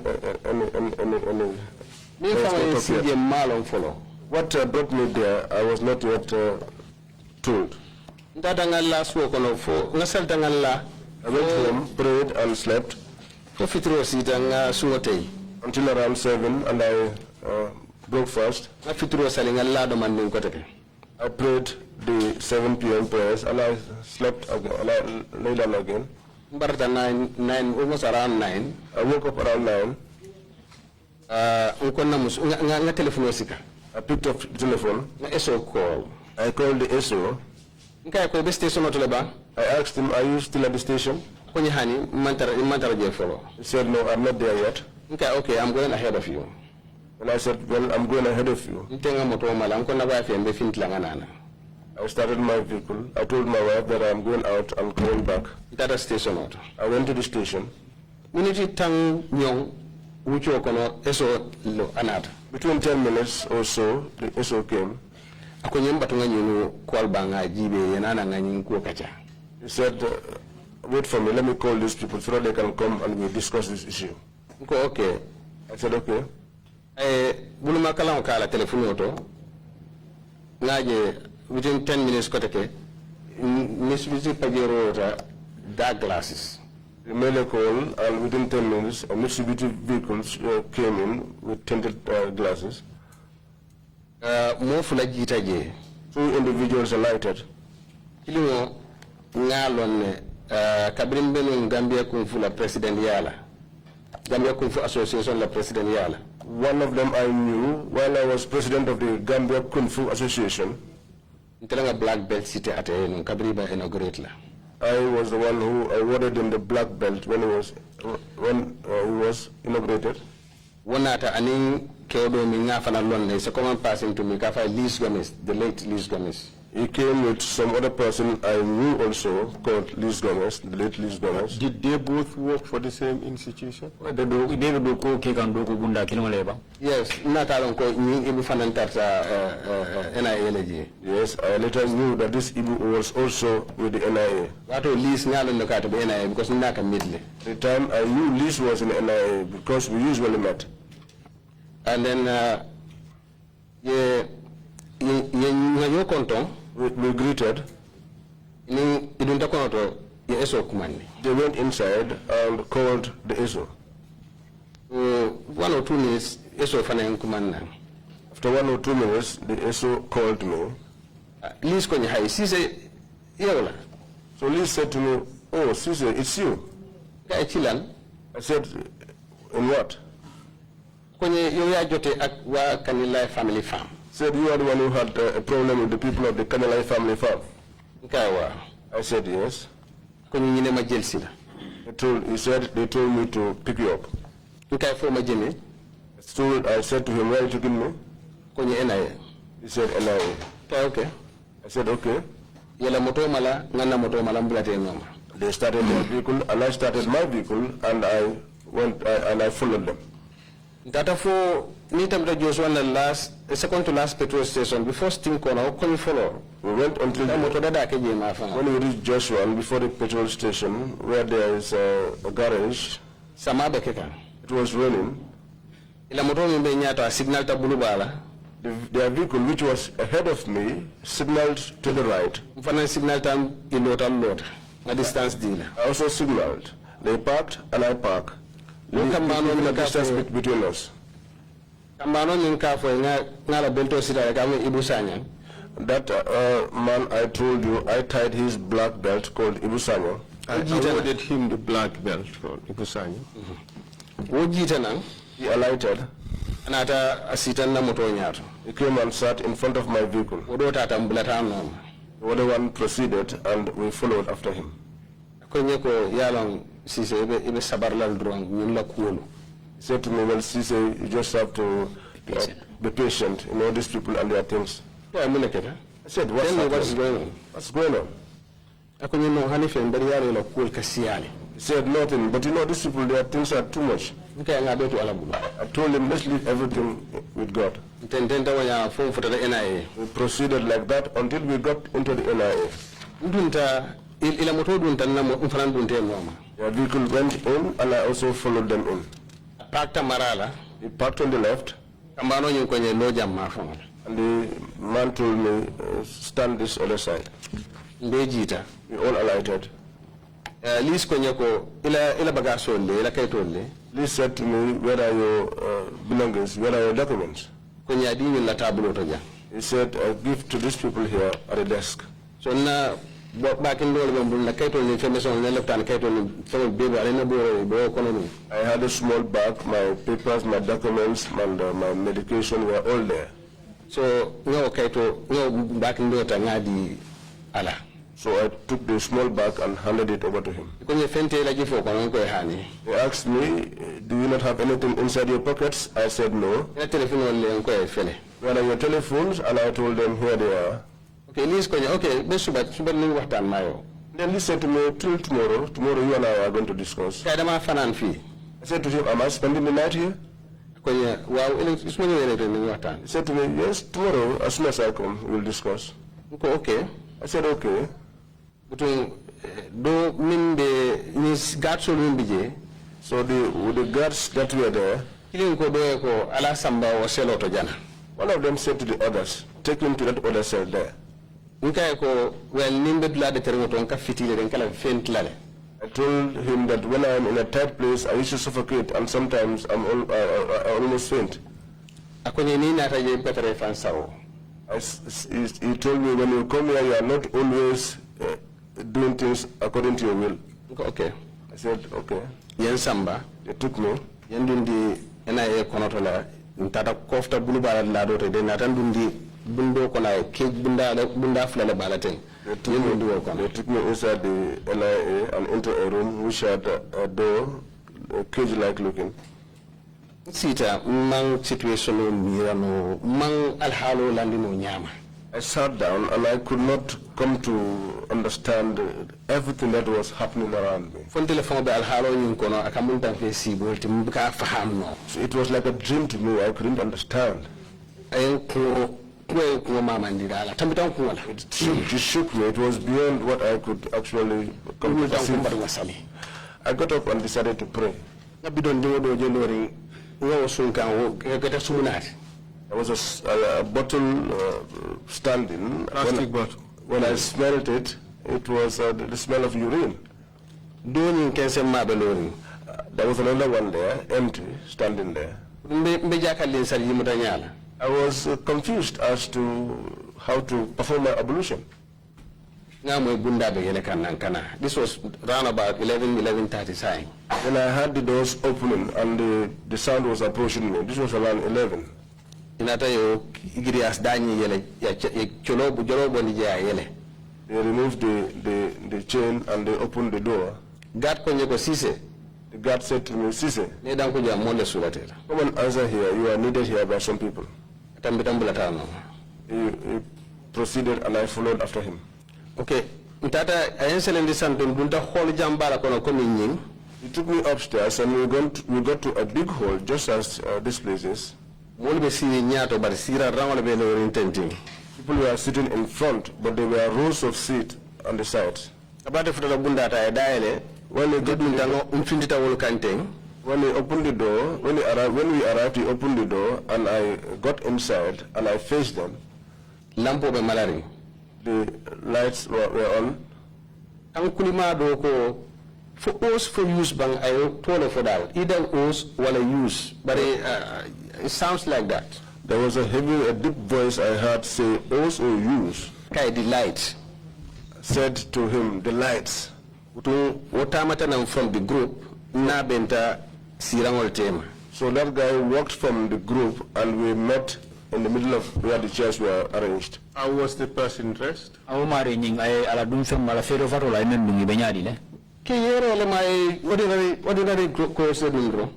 Me fa CJ malon follow. What brought me there, I was not yet told. Ndadangalla suo kono fo ngasal dangalla. I went home, prayed and slept Fo fitro sita nga suo tay. until around 7 and I broke fast. Nga fitro sali ngalla do man nin ko take. I prayed the 7 p.m. prayers and I slept again, and I lay down again. Barta 9 almost around 9. I woke up around 9. Nkonna mus nga telephone sika. I picked up the telephone. Nga SO call. I called the SO. Nka ko be station otole I asked him, are you still at the station? ko ni hani mantara je follow. He said, no, I'm not there yet. Nka okay, I'm going ahead of you. And I said, well, I'm going ahead of you. Ntenga moto mala nkonna ba fe mbe fintlanga nana. I started my vehicle. I told my wife that I'm going out and coming back. Data station auto. I went to the station. Minute tang nyong wucho kono eso lo anata. Between 10 minutes or so, the SO came. Ako nyemba tunga nyinu call banga jibe yenana ngani ko kacha. He said, wait for me, let me call these people so that they can come and we discuss this issue. Nko okay. I said, okay. Buluma kala kala telephone auto. Ngaje within 10 minutes ko take Mitsubishi Pajero dark glasses. He made a call and within 10 minutes a Mitsubishi vehicles came in with tinted glasses. Mo fula jita je. 2 individuals alighted. Kilimo ngalon kabrim benu Gambia Kung Fu la president yala. Gambia Kung Fu Association la president yala. One of them I knew while I was president of the Gambia Kung Fu Association. Ntelanga black belt city ate no kabriba inaugurate la. I was the one who awarded him the black belt when he was inaugurated. Wonata aning keodo mi ngafana lonne so common passing to me kafa Liz Gomez, the late Liz Gomez. He came with some other person I knew also called Liz Gomez, the late Liz Gomez. Did they both work for the same institution? Yes, natalon ko ni ibu fanantata NIA. Yes, I later knew that this Ibu was also with the NIA. Wato Liz ngalon lokata be NIA because naka midle. The time I knew Liz was in NIA because we usually met. And then ye konton we greeted. Ni idunta konoto ye eso kumani. They went inside and called the ESO. 1 or 2 minutes eso fana kumana. After 1 or 2 minutes, the ESO called me. Liz konye hai sise yola. So Liz said to me, oh, Sise, it's you. Ka chilan. I said, in what? Konye yoya jote akwa Kanilai family farm. Said, you are the one who had a problem with the people of the Kanilai family farm. Nkawa. I said, yes. Konye nyine majelsi la. He said, they told me to pick you up. Nkai fo majene. So I said to him, where are you taking me? Konye NIA. He said, NIA. Okay. I said, okay. Yela moto mala, ngana moto mala mbulate noma. They started their vehicle, and I started my vehicle, and I went and I followed them. Data for Nitam Joshua the second to last petrol station before Sting Corner, can you follow? We went until when we reached Joshua and before the petrol station where there is a garage. It was raining. Signal ta bulubala. Their vehicle, which was ahead of me, signaled to the right. Signal time in a distance deal. I also signaled. They parked and I parked. The distance between us. That man I told you, I tied his black belt called Ibusanya. I awarded him the black belt called Ibusanya. He alighted. anata asitan na moto ñaato He came and sat in front of my vehicle. odo tata mbulata non The other one proceeded, and we followed after him. ko ñeko yalon sise ibe sabarlal drone ñun la kuolu. He said to me, well, Cisse, you just have to be patient. You know, these people and their things. Yeah, muleketa. I said, Tell me what's going on. What's going on? Ako ñun hanife mbari yalo la kuol kasiyale. He said nothing, but you know, these people, their things are too much. Nka nga betu ala bulu. I told him, let's leave everything with God. Tententa wanya fo fota da NIA. We proceeded like that until we got into the NIA. Ndunta ila moto dunta na mfanan dunte ngoma. Their vehicle went in, and I also followed them in. Parkta marala. He parked on the left, Kambano ñu kwenye loja mafanga. and the man told me, stand this other side. Mbejita. We all alighted. Lis kwenye ko ila bagaso le ila kaito le. He said to me, where are your belongings, where are your documents? Kwenye adini la tabulo toja. He said, give to these people here at the desk. So na back in the la kaito ni information na left and kaito ni famo bebe alena bo kono. I had a small bag, my papers, my documents, and my medication were all there. So ngo kaito ngo back in the ngadi ala. So I took the small bag and handed it over to him. Kwenye fente la jifo kono ko hani. He asked me, do you not have anything inside your pockets? I said no. Ila telephone le ko fele. Where are your telephones? And I told them, here they are. Okay, Liz kwenye okay, be suba ni waxtan mayo. Then he said to me, till tomorrow, you and I are going to discuss. Kaya dama fanan fi. I said to him, am I spending the night here? Kwenye waaw ile isma ñu wéré ni waxtan. He said to me, yes, tomorrow, as soon as I come, we'll discuss. Ko okay. I said, okay. Butun do mimbe ni gatso mimbije. So the guards that were there, Kilin ko do ko ala samba o selo to jana. one of them said to the others, take him to that other cell there. Nka ko well nimbe dula de termo ton ka fitile den kala fent lale. I told him that when I am in a tight place, I used to suffocate, and sometimes I almost faint. Akonye ni nata je petere fan sawo. He told me, when you come here, you are not always doing things according to your will. Okay. I said, okay. Yen samba. They took me. Yen dundi NIA konoto la ntata kofta bulu bala la do te de natan dundi bundo kona ke bunda flele bala ten. They took me inside the NIA and into a room which had a door, cage-like looking. Sita mang situation mirano mang alhalo landino nyama. I sat down and I could not come to understand everything that was happening around me. Fon telephone be alhalo nyin kono akamunta fe sibolti mbaka faham no. So it was like a dream to me. I couldn't understand. Ayen ko mama ndira tambitan ko wala. It shook me. It was beyond what I could actually come to perceive. I got up and decided to pray. Nabidon do jolori wo sunkan wo gata sumunati. There was a bottle standing. Plastic bottle. When I smelled it, it was the smell of urine. There was another one there, empty, standing there. I was confused as to how to perform my ablution. This was around about 11:30. Then I heard the doors opening and the sound was approaching me. This was around 11. They removed the chain and they opened the door. The guard said to me, Cisse, come and answer here. You are needed here by some people. He proceeded and I followed after him. Okay. He took me upstairs and we got to a big hall just as this place is. People were sitting in front, but there were rows of seats on the sides. When they opened the door, when we arrived, he opened the door and I got inside and I faced them. The lights were on. For us for use bang I told for that either us or use, but it sounds like that. There was a deep voice I heard say us or use. Okay, the lights said to him, the lights. What from the group na benta sirangol tema. So that guy walked from the group and we met in the middle of where the chairs were arranged. How was the person dressed? Awo mare nying ay ala dum fem mala fero fato la men dungi benyadi le. Ke yero le my ordinary clothes bro.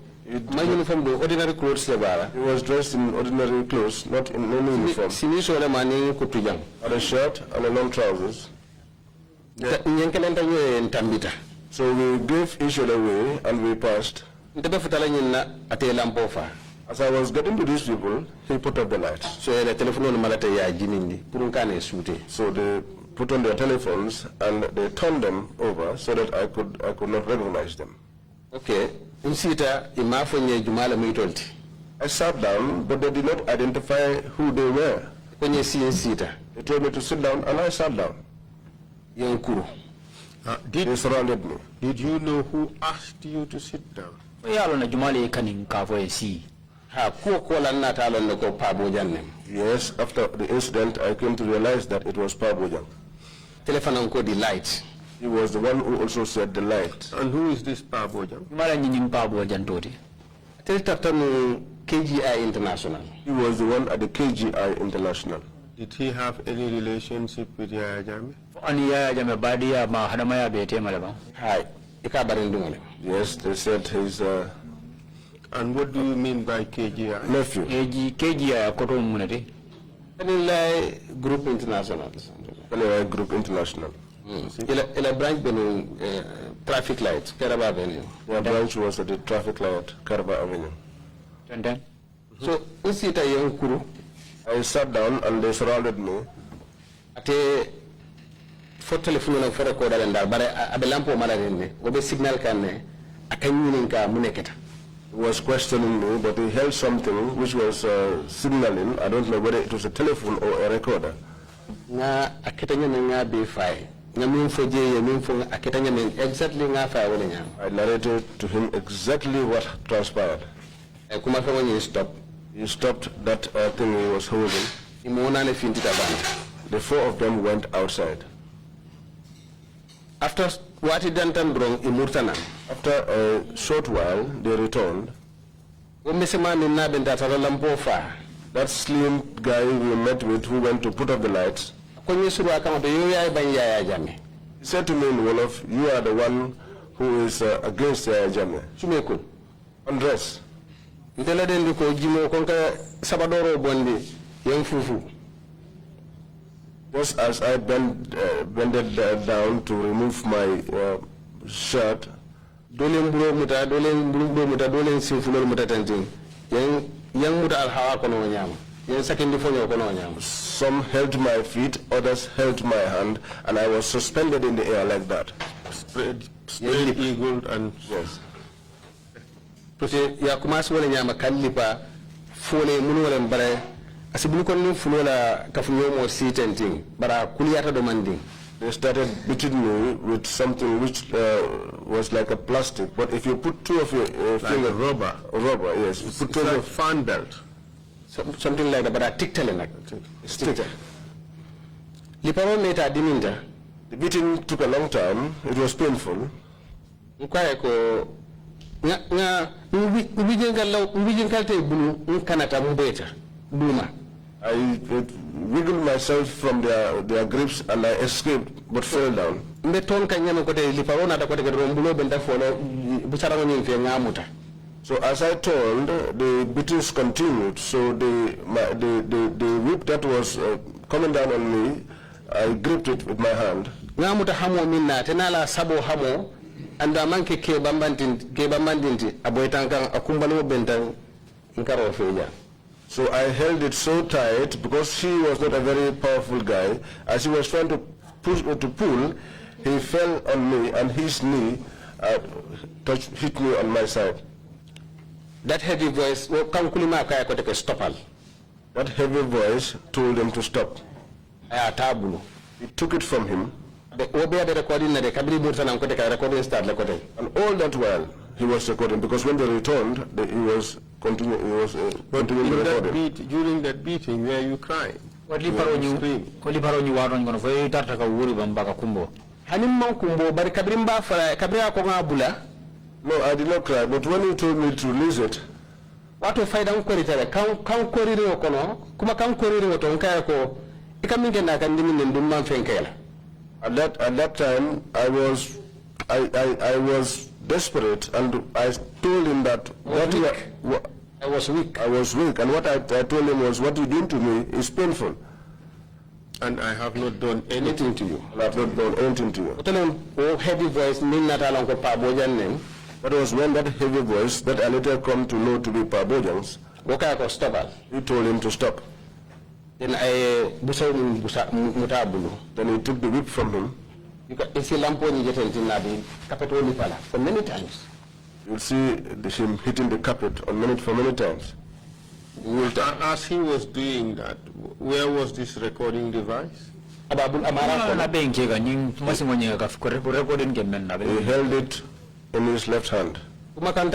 My uniform do ordinary clothes le bara. He was dressed in ordinary clothes, not in any uniform. Sini so le mani kutujang. Had a shirt and a long trousers. Nyenkelenta yo ntambita. So we gave each other way and we passed. Ntebe futala nyina ate lampo fa. As I was getting to these people, he put up the lights. So the telephone on malata ya jinindi purunkane sute. So they put on their telephones and they turned them over so that I could not recognize them. Okay. Insita imafo nye jumala muitolti. I sat down, but they did not identify who they were. Kwenye si insita. They told me to sit down, and I sat down. Yonkuru. They surrounded me. Did you know who asked you to sit down? Yalo na jumale kanin ka fo si. Ha ko la nata lon ko Pabo Jannem. Yes, after the incident, I came to realize that it was Pabojang. Telephone on the light. He was the one who also said the light. And who is this Pabojang? Mala nying Pabo Jantoti. Telephone KGI International. He was the one at the KGI International. Did he have any relationship with Yaya Jammeh? Ani Yaya Jammeh badia ma hadamaya bete malaba. Hi. Ikabarindungale. Yes, they said his And what do you mean by KGI? nephew. KGI koto munati. Kanilai Group International. Anyway, Group International. Ila branch benu traffic light Karaba Avenue. Their branch was at the traffic light, Karaba Avenue. Tenten. So usita Yonkuru I sat down and they surrounded me. ate for telephone na for record and bare abelampo malarenne obe signal kanne akanyuninka muneketa. He was questioning me, but he held something which was signaling. I don't know whether it was a telephone or a recorder. Nga aketanya nga be file. Nga minfo je minfo aketanya men exactly nga file wala nya. I narrated to him exactly what transpired. Kuma fa woni stop. He stopped that thing he was holding. Imona ne fintita bana. The four of them went outside. After what he done wrong imurtana. After a short while, they returned. O mesema min na benta tara lampo fa. That slim guy we met with who went to put up the lights, Ko nyesuru akama be yo yaay ban Yaya Jammeh. he said to me in Wolof, you are the one who is against Jammeh. Sumekul. Undress. Ndela den ko jimo konka sabadoro bondi yen fufu. Just as I bended down to remove my shirt, Dolen buro muta dolen sinfulol muta tantin. Yang muta alhawa kono nyama. Yen sakindi fonyo kono nyama. some held my feet, others held my hand, and I was suspended in the air like that. Spread eagled and Yes. Parce ya commencé wala nyama kallipa fole munu wala bare asibulu kon ni fulola kafunyo mo sitenting bara kuliyata do manding. They started beating me with something which was like a plastic, but if you put two of your fingers, rubber. rubber, yes, you put It's two of like your fan belt. Something like that, but I tiktele nak. Stick. Liparo meta diminta. The beating took a long time. It was painful. Nkwaye ko nga ubijengal te bulu nkanata mbeta duma. I wiggled myself from their grips and I escaped, but fell down. Mbe ton kanyama kote liparo na kote ke rombulo benda folo bucharango nyimfe ngamuta. So as I turned, the beatings continued. So the whip that was coming down on me, I gripped it with my hand. Ngamuta hamo minna tenala sabo hamo anda manke ke bambandinti aboytankan akumbalo bentan nkaro feja. So I held it so tight because he was not a very powerful guy. As he was trying to pull, he fell on me and his knee hit me on my side. That heavy voice kankulima kaya kote ke stopal. That heavy voice told him to stop. Aya tabulu. He took it from him. The obe be recording na de kabri bursa na kote ka recording start la kote. And all that while he was recording, because when they returned, he was continuing the recording. During that beating, were you crying? Wali paro nyu waron kono fo tarta ka wuri bambaka kumbo. Hanim man kumbo bari kabri mba fara kabri ko ngabula. No, I did not cry, but when he told me to release it, wato fayda ko ritere kan ko riri o kono kuma kan ko riri o ton kay ko ikamin genda kan dimin dum man fenkela. At that time, I was desperate, and I told him that I was weak. I was weak, and what I told him was, what you did to me is painful. And I have not done anything to you. And I have not done anything to you. Heavy voice, That was when that heavy voice that I later come to know to be Pabojans, he told him to stop. Then Then he took the whip from him. For many times. You'll see him hitting the carpet for many times. As he was doing that, where was this recording device? He held it in his left hand. He had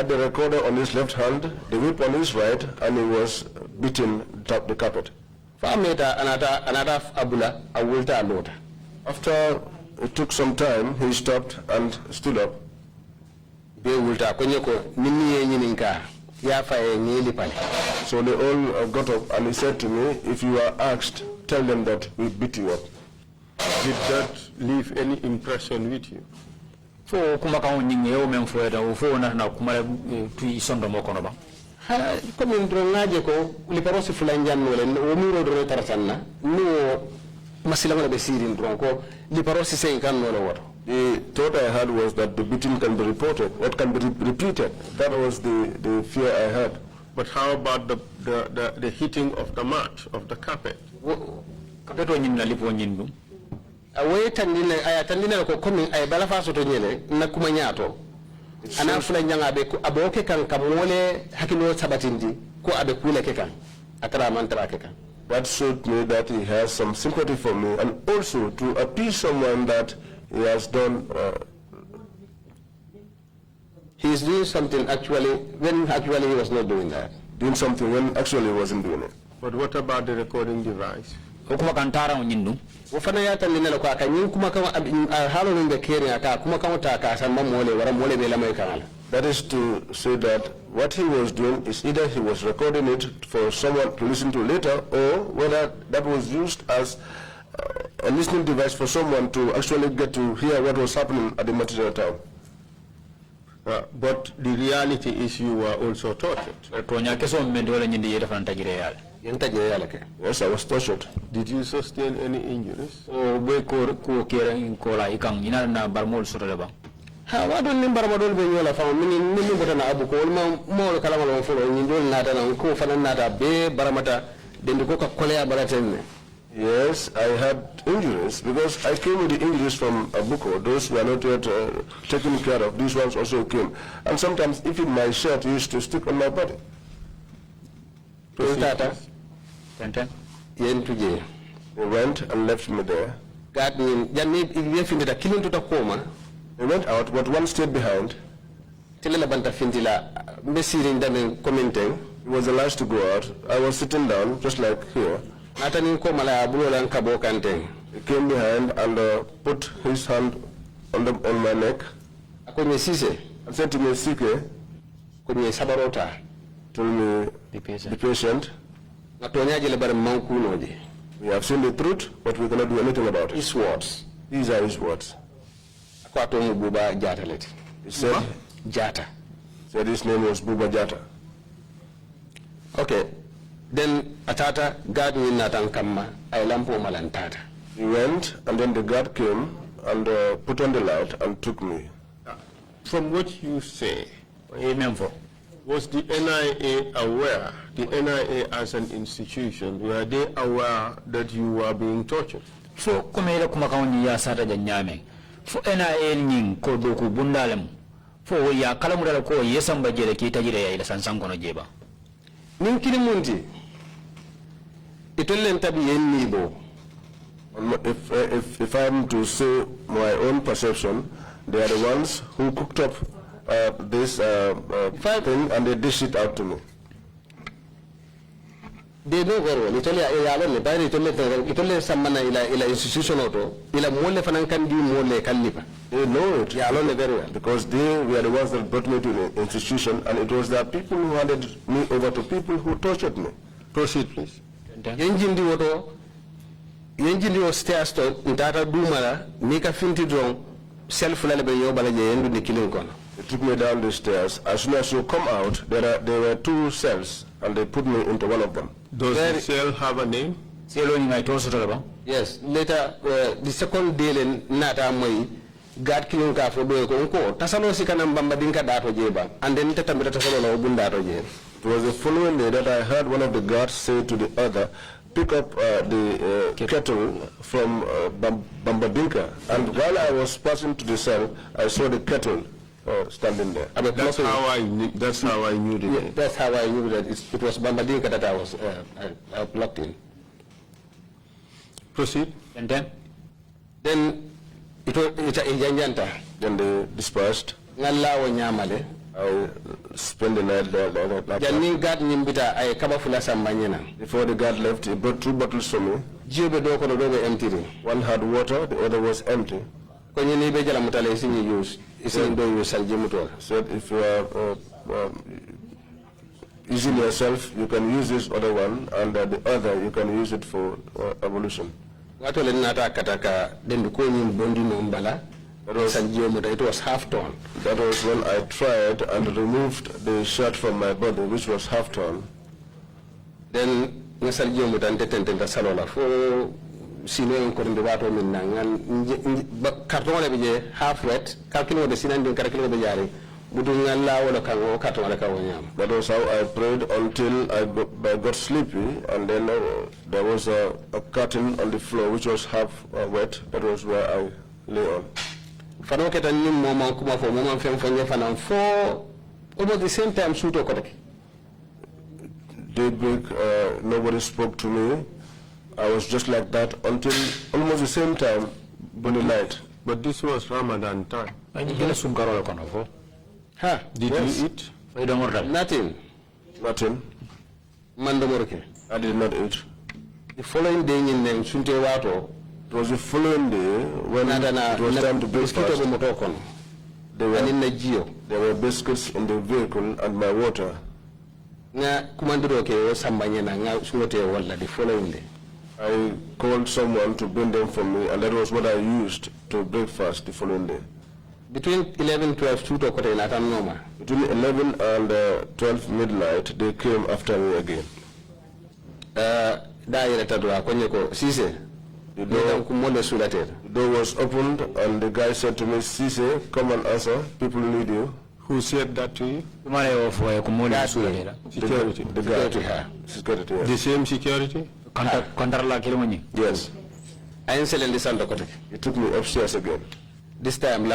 the recorder on his left hand, the whip on his right, and he was beating the carpet. After it took some time, he stopped and stood up. So they all got up, and he said to me, if you are asked, tell them that we beat you up. Did that leave any impression with you? The thought I had was that the beating can be reported, what can be repeated. That was the fear I had. But how about the hitting of the mat, of the carpet? That showed me that he has some sympathy for me, and also to appease someone that he has done. He is doing something actually when actually he was not doing that. Doing something when actually he wasn't doing it. But what about the recording device? That is to say that what he was doing is either he was recording it for someone to listen to later, or whether that was used as a listening device for someone to actually get to hear what was happening at the material time. But the reality is you were also tortured. Yes, I was tortured. Did you sustain any injuries? Yes, I had injuries because I came with the injuries from Abuko. Those were not yet taken care of. These ones also came. And sometimes even my shirt used to stick on my body. They went and left me there. They went out, but one stayed behind. He was the last to go out. I was sitting down, just like here. He came behind and put his hand on my neck and said to me, Sike, told me, be patient. We have seen the truth, but we cannot do anything about it. His words. These are his words. He said, Jata. Said his name was Buba Jata. Okay. Then atata guard ni natankamma ay lampo malantata. He went, and then the guard came and put on the light and took me. From what you say, was the NIA aware, the NIA as an institution, were they aware that you were being tortured? So, kumele kumakauni ya sata janyame. For NIA nying ko doku bundalem. For ya kalamudala ko yesamba jere ki tajire ya ila sansango no jeba. Ninkini munti. If I'm to say my own perception, they are the ones who cooked up this thing and they dish it out to me. They know very well. Italy, alone, Italy, someone ila institution auto, ila mole fanankan di mole kalipa. They know it. Yeah, alone very well. Because they were the ones that brought me to the institution, and it was the people who handed me over to people who tortured me. Proceed, please. Yenjindi auto, yenjindi o stairs to ntata dumala nika finti drone self lale be yobala je yendu ni killing kono. They took me down the stairs. As soon as you come out, there were 2 cells, and they put me into one of them. Does the cell have a name? Yes. Later, the second day, nata moi God killing ka for do ko ko tasalo sikana mbamba dinka dato jeba, and then tatambira tasalo na obunda dato je. It was the following day that I heard one of the guards say to the other, pick up the kettle from Bambadinka. And while I was passing to the cell, I saw the kettle standing there. That's how I knew the name. That's how I knew that it was Bambadinka that I was plugged in. Proceed. And then it was Janjanta. Then they dispersed. Ngalawo nyamale. I spent the night there. Janning God nimbita ay kaba fula sambanyena. Before the guard left, he brought 2 bottles for me. Jibe doko do be empty. One had water, the other was empty. Konye ni be jala mutale isini use. Isini do use aljimuto. Said if you are using yourself, you can use this other one, and the other you can use it for evolution. Wato le nata kataka dendu ko nyi bondi no mbala. It was half torn. That was when I tried and removed the shirt from my body, which was half torn. Then ngasal jomu tante tente salola fo sino en ko wato min nangan carton le bije half wet kalkino de sinan din kalkino be jari budu ngalla wala kan o carton le ka wonyam. That was how I prayed until I got sleepy, and then there was a curtain on the floor which was half wet. That was where I lay on. Fano keta nim moma kuma fo moma fem fanya fana fo almost the same time suto kotek. Daybreak, nobody spoke to me. I was just like that until almost the same time, in the night. But this was Ramadan time. Ha? Did you eat? Nothing. Nothing. Mandomorke. I did not eat. The following day in them sunte wato. It was the following day when it was time to break fast. There were biscuits in the vehicle and my water. The following day. I called someone to bring them for me, and that was what I used to break fast the following day. Between 11 12 Between 11 and 12 midnight, they came after me again. The door was opened, and the guy said to me, Cisse, come and answer, people need you. Who said that to you? Security. The guy. Security, yes. The same security? Yes. He took me upstairs again. This time,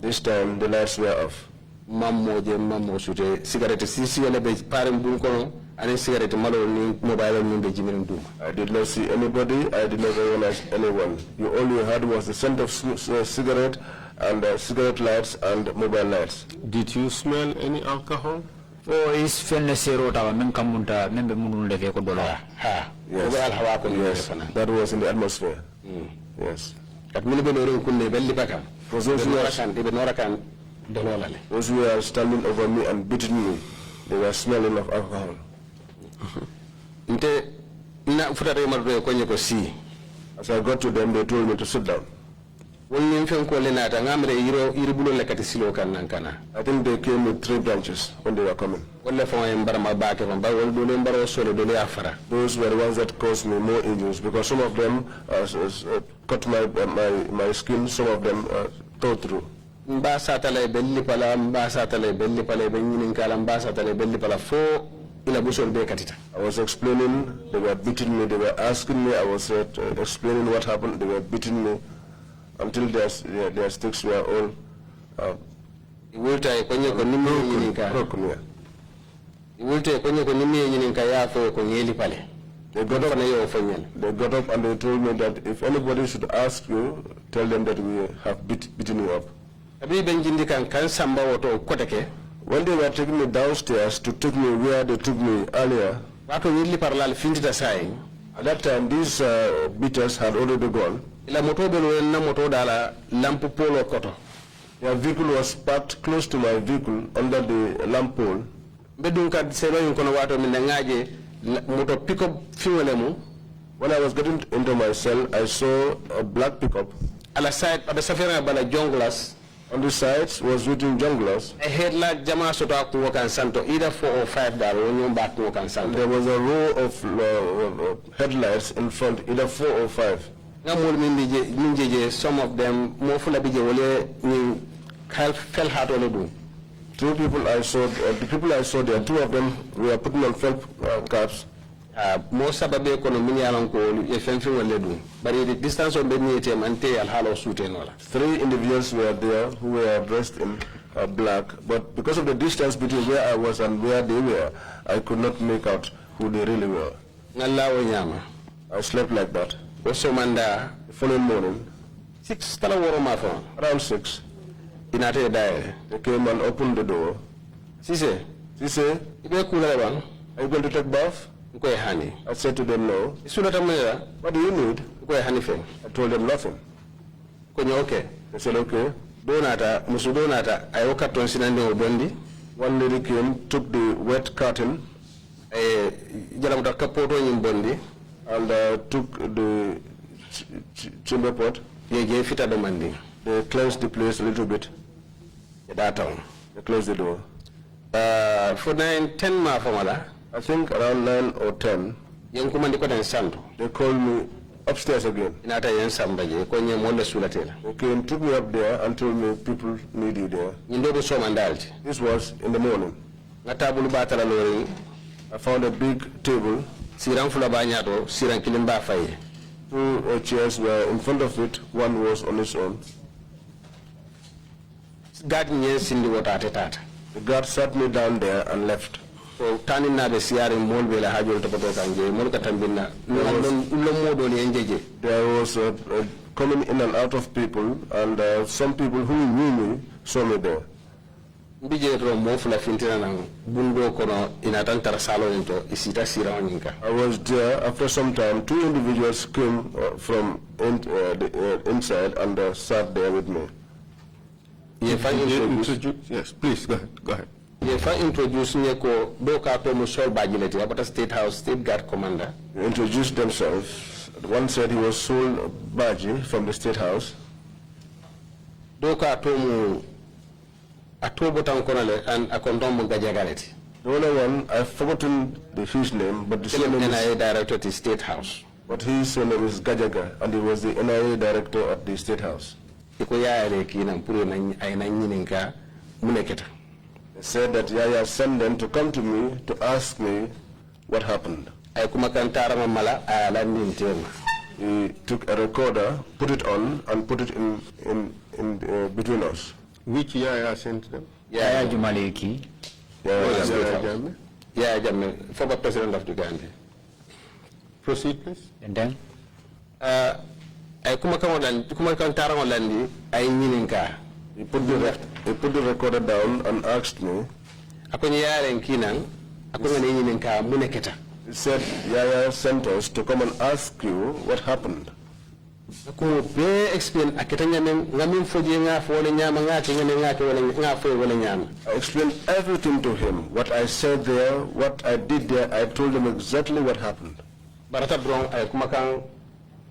This time, the lights were off. Cigarette, and cigarette mobile. I did not see anybody. I did not recognize anyone. You only heard was the scent of cigarette and cigarette lights and mobile lights. Did you smell any alcohol? Oh, is fenne serota men kamunta membe munun leve ko dola. Ha. Yes. Yes. That was in the atmosphere. Yes. For those who were standing over me and beating me, they were smelling of alcohol. As I got to them, they told me to sit down. I think they came with 3 branches when they were coming. Those were the ones that caused me more injuries, because some of them cut my skin, some of them tore through. I was explaining, they were beating me, they were asking me, I was explaining what happened, they were beating me until their sticks were all broken. They got up and they told me that if anybody should ask you, tell them that we have beaten you up. When they were taking me downstairs to take me where they took me earlier, wato yilli parlal fintita sai At that time, these beaters had already gone. ila moto be lo na moto dala lampu polo koto Their vehicle was parked close to my vehicle under the lamp pole. bedun kad sero yin kono wato min ngaje moto pick up fiwolemu. When I was getting into my cell, I saw a black pickup. Ala side ada safera bala jonglas On the sides was written Junglers. a headlight jama soto ko kan santo either 4 or 5 dal wonyo back ko kan santo There was a row of headlights in front, either 4 or 5. ngamul min je some of them mo fula bije wole ni fell hard ole do. Two people I saw, the people I saw there, 2 of them were putting on felt caps. Mo sababe kono min yalan ko e fenfi wole do bari the distance on be ni tem ante al halo sute nola 3 individuals were there who were dressed in black, but because of the distance between where I was and where they were, I could not make out who they really were. ngalla wo nyama I slept like that. o so manda The following morning, 6 tala woro ma fa around 6, inate dae they came and opened the door. sise She said, ibe kula ban "Are you going to take bath?" ko e hani I said to them, "No." isula tamela "What do you need?" ko e hani fe I told them nothing. ko nyoke They said, "Okay." donata musu donata ay wakaton sinande o bondi One lady came, took the wet curtain, jalam da kapoto nyim bondi and took the chamber pot. je fita do mandi They cleansed the place a little bit. da taw They closed the door. for 9-10 ma famala I think around 9 or 10, yen ko mandi ko den santo they called me upstairs again. inata yen sambaje ko nyem wala sulatela They came, took me up there and told me people need you there. nyindo do so mandalti This was in the morning. ngata bulu batala lori I found a big table. siran fula ba nyato siran kilimba faye 2 chairs were in front of it. One was on its own. gad nyen sindi wota tata The guard sat me down there and left. so tanin na be siari molbe la hajol to to kanje mol ka tambinna lo modo le enjeje There was coming in and out of people, and some people who knew me saw me there. mbije to mo fula fintina nan bundo kono ina tan tar salo into isita sira oninka I was there. After some time, 2 individuals came from inside and sat there with me. ye fa Yes, please, go ahead. ye fa introduce ne ko do ka to mo sol bajileti abata state house state guard commander They introduced themselves. One said he was Sol Baji from the State House. do ka to mo atobo tan kono le an akondom mo gajagaleti The other one, I've forgotten his name, but the same name NIA is, director to state house but his name is Gajaga, and he was the NIA director at the State House. iko yaare kinan pure na ay na nyininka muneketa They said that Yaya sent them to come to me to ask me what happened. ay kuma kan tarama mala ay landin tema He took a recorder, put it on, and put it in between us. Which Yaya sent them? ya jumaleki Yaya Jammeh? yeah jamme former president of the Gambia Proceed, please. and then ay kuma kan tarama landi ay nyininka He put the recorder down and asked me. ako yaare kinan ako ngene nyininka muneketa He said, Yaya sent us to come and ask you what happened. ko be explain aketanya men ngamin foje nga fole nyama nga ke ngene nga ke wala nga fo wala nyama I explained everything to him, what I said there, what I did there. I told him exactly what happened. barata bron ay kuma kan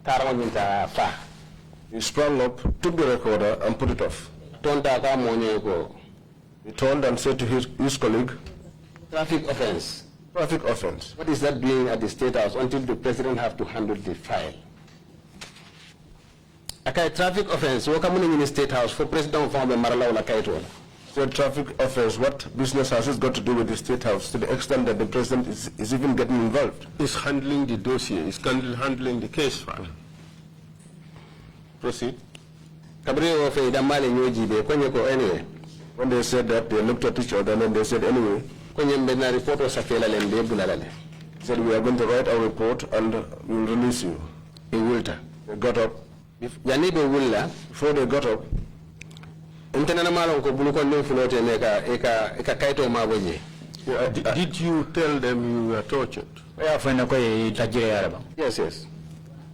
tarama nyinta fa He sprang up, took the recorder, and put it off. tonta ka mo ko He turned and said to his colleague, traffic offense. traffic offense. What is that doing at the State House until the president have to handle the file? Okay, traffic offense. What come in the State House for President from the Marala or Kaito? Said traffic offense, what business has it got to do with the State House to the extent that the president is even getting involved? Is handling the dossier, is handling the case file. Proceed. Cabrera of a Damali Nyoji, the Konyako anyway. When they said that, they looked at each other and then they said, anyway, Konyam Bena report was a failure and they bulale. said, we are going to write our report and we will release you. He will. They got up. Yanibe Willa, Before they got up, International Buluko Nuflote Eka Kaito Maboji. Did you tell them you were tortured? Yes, yes.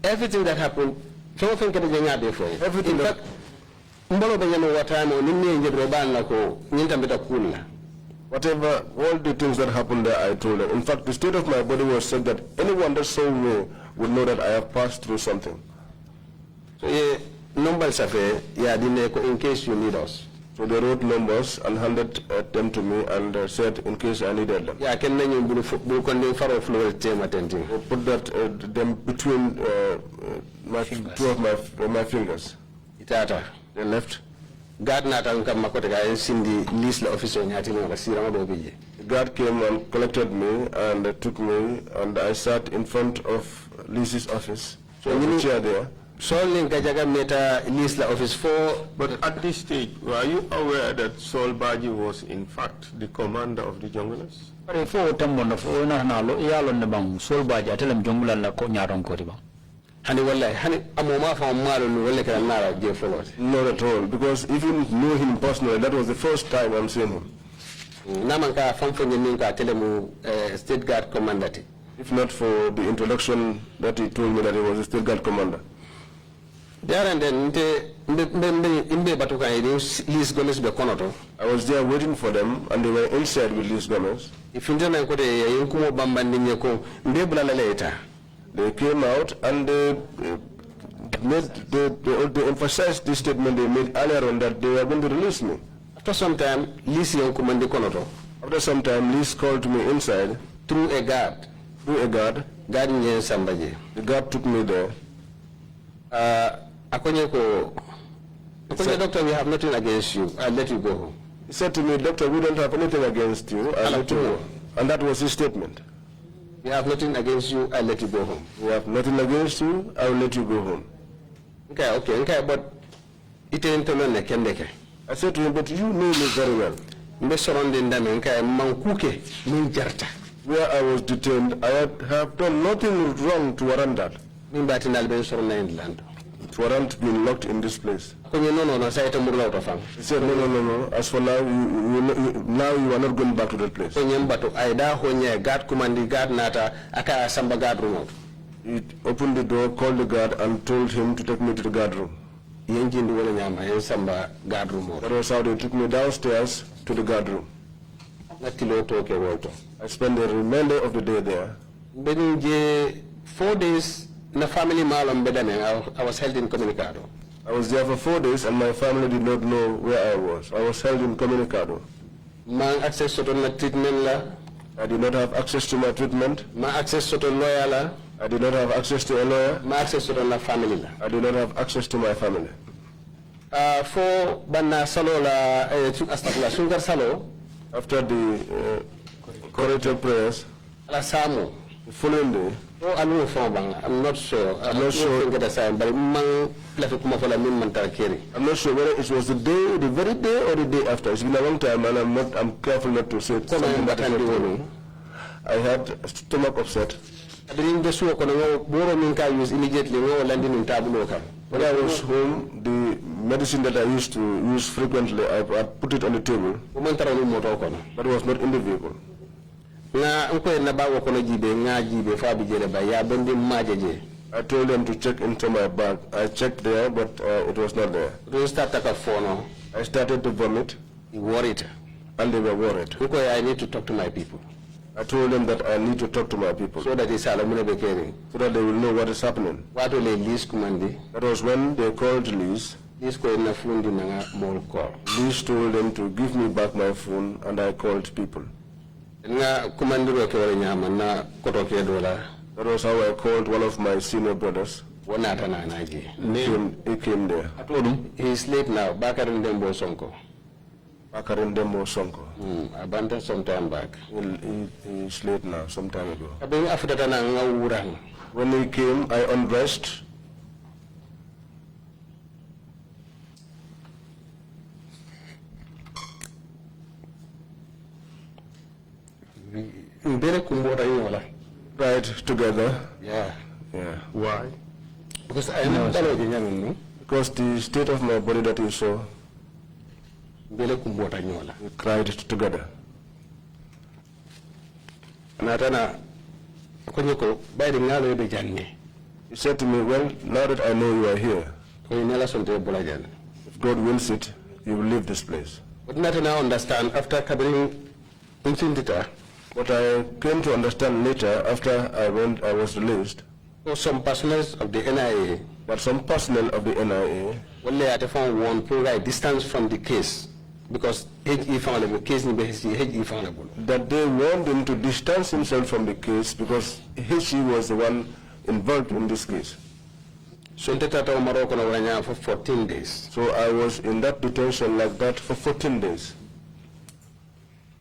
Everything that happened, everything that Whatever, all the things that happened there, I told them. In fact, the state of my body was such that anyone that saw me would know that I have passed through something. So, numbers in case you need us. So they wrote numbers and handed them to me and said in case I needed them. Yeah, I can name you They put that them between two of my fingers. Itata. They left. God the list officer The guard came and collected me and took me and I sat in front of Lisa's office. So in the chair there. Saul meta list office for. But at this stage, were you aware that Saul Baji was in fact the commander of the junglers? Not at all, because if you know him personally, that was the first time I'm seeing him. State Guard commander. If not for the introduction that he told me that he was a State Guard commander. There and then, I was there waiting for them, and they were inside with Liz Gomez. They came out and they emphasized this statement they made earlier on that they were going to release me. After some time, Liz called me inside through a guard. The guard took me there. Doctor, we have nothing against you. I'll let you go home. He said to me, Doctor, we don't have anything against you. I'll let you go. And that was his statement. We have nothing against you. I'll let you go home. We have nothing against you. I'll let you go home. Okay, but it ain't I said to him, but you know me very well. Where I was detained, I have done nothing wrong to warrant that. To warrant being locked in this place. He said, no. As for now, now you are not going back to that place. He opened the door, called the guard, and told him to take me to the guard room. That was how they took me downstairs to the guard room. I spent the remainder of the day there. 4 days, the family I was held in Comunicado. I was there for 4 days and my family did not know where I was. I was held in Comunicado. Access to the treatment. I did not have access to my treatment. Access to the lawyer. I did not have access to a lawyer. Access to the family. I did not have access to my family. For Banna Salo, Sungar Salo, after the corrective prayers, the following day, I'm not sure. I'm not sure whether it was the very day or the day after. It's been a long time and I'm careful not to say something that is not true. I had stomach upset. When I was home, the medicine that I used to use frequently, I put it on the table. That was not in the vehicle. I told them to check into my bag. I checked there, but it was not there. I started to vomit. Worried. And they were worried. I need to talk to my people. I told them that I need to talk to my people. So that they will know what is happening. That was when they called Liz. Liz told them to give me back my phone, and I called people. That was how I called one of my senior brothers. He came there. He is late now. Bakarin Dembo Sonko. Abandoned some time back. He is late now, some time ago. When he came, I undressed. Right together. Yeah. Why? Because I am because the state of my body that you saw. We cried together. Natana konyeko bayde ngalo be janne. He said to me, well, now that I know you are here, If God wills it, you will leave this place. But Natana understand after covering Intindita. What I came to understand later after I was released, Some personnel of the NIA, but some personnel of the NIA, well, they had found one provide distance from the case because HE found the case in HE found that they warned him to distance himself from the case because he was the one involved in this case. So for 14 days. So I was in that detention like that for 14 days.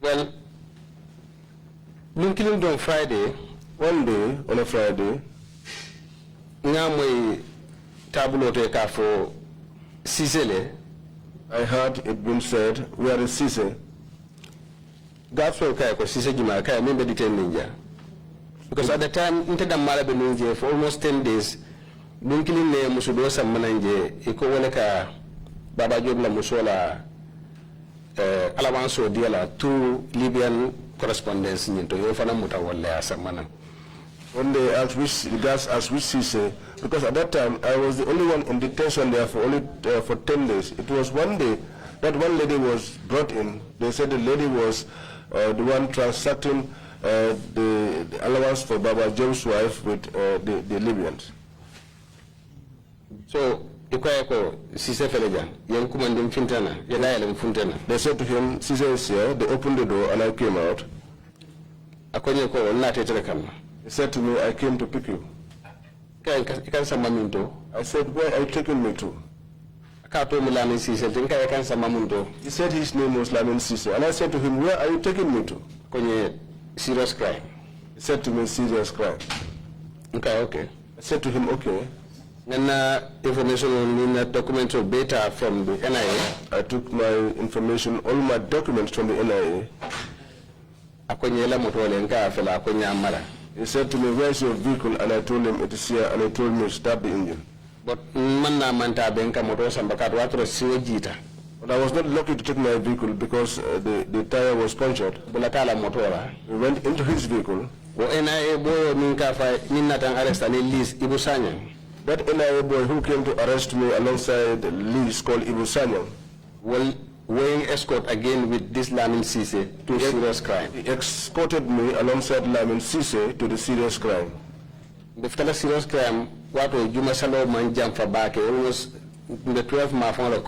Well, on Friday, one day on a Friday, I heard it been said, where is Cisse? Because at the time, for almost 10 days, Bunkilin ne musudosa mananje iko weleka Baba Job la musola alawanso diala two Libyan correspondents nyinto yofana mutawalla asamana. When they asked which regards as which Cisse, because at that time I was the only one in detention there for only for 10 days. It was one day that one lady was brought in. They said the lady was the one transacting the allowance for Baba Job's wife with the Libyans. So, they said to him, Cisse is here. They opened the door and I came out. He said to me, I came to pick you. I said, where are you taking me to? He said his name was Lamin Cisse. And I said to him, where are you taking me to? Serious crime. He said to me, serious crime. Okay. I said to him, okay. And information on the documents of data from the NIA. I took my information, all my documents from the NIA. He said to me, where's your vehicle? And I told him it is here, and he told me to start the engine. But I was not lucky to take my vehicle because the tire was punctured. We went into his vehicle. That NIA boy who came to arrest me alongside Liz called Ibu Sanyang. Well, weighing escort again with this Lamin Cisse to serious crime. He escorted me alongside Lamin Cisse to the serious crime. The serious crime, what was Jumasalo man jump for back, it was the 12th Mafon.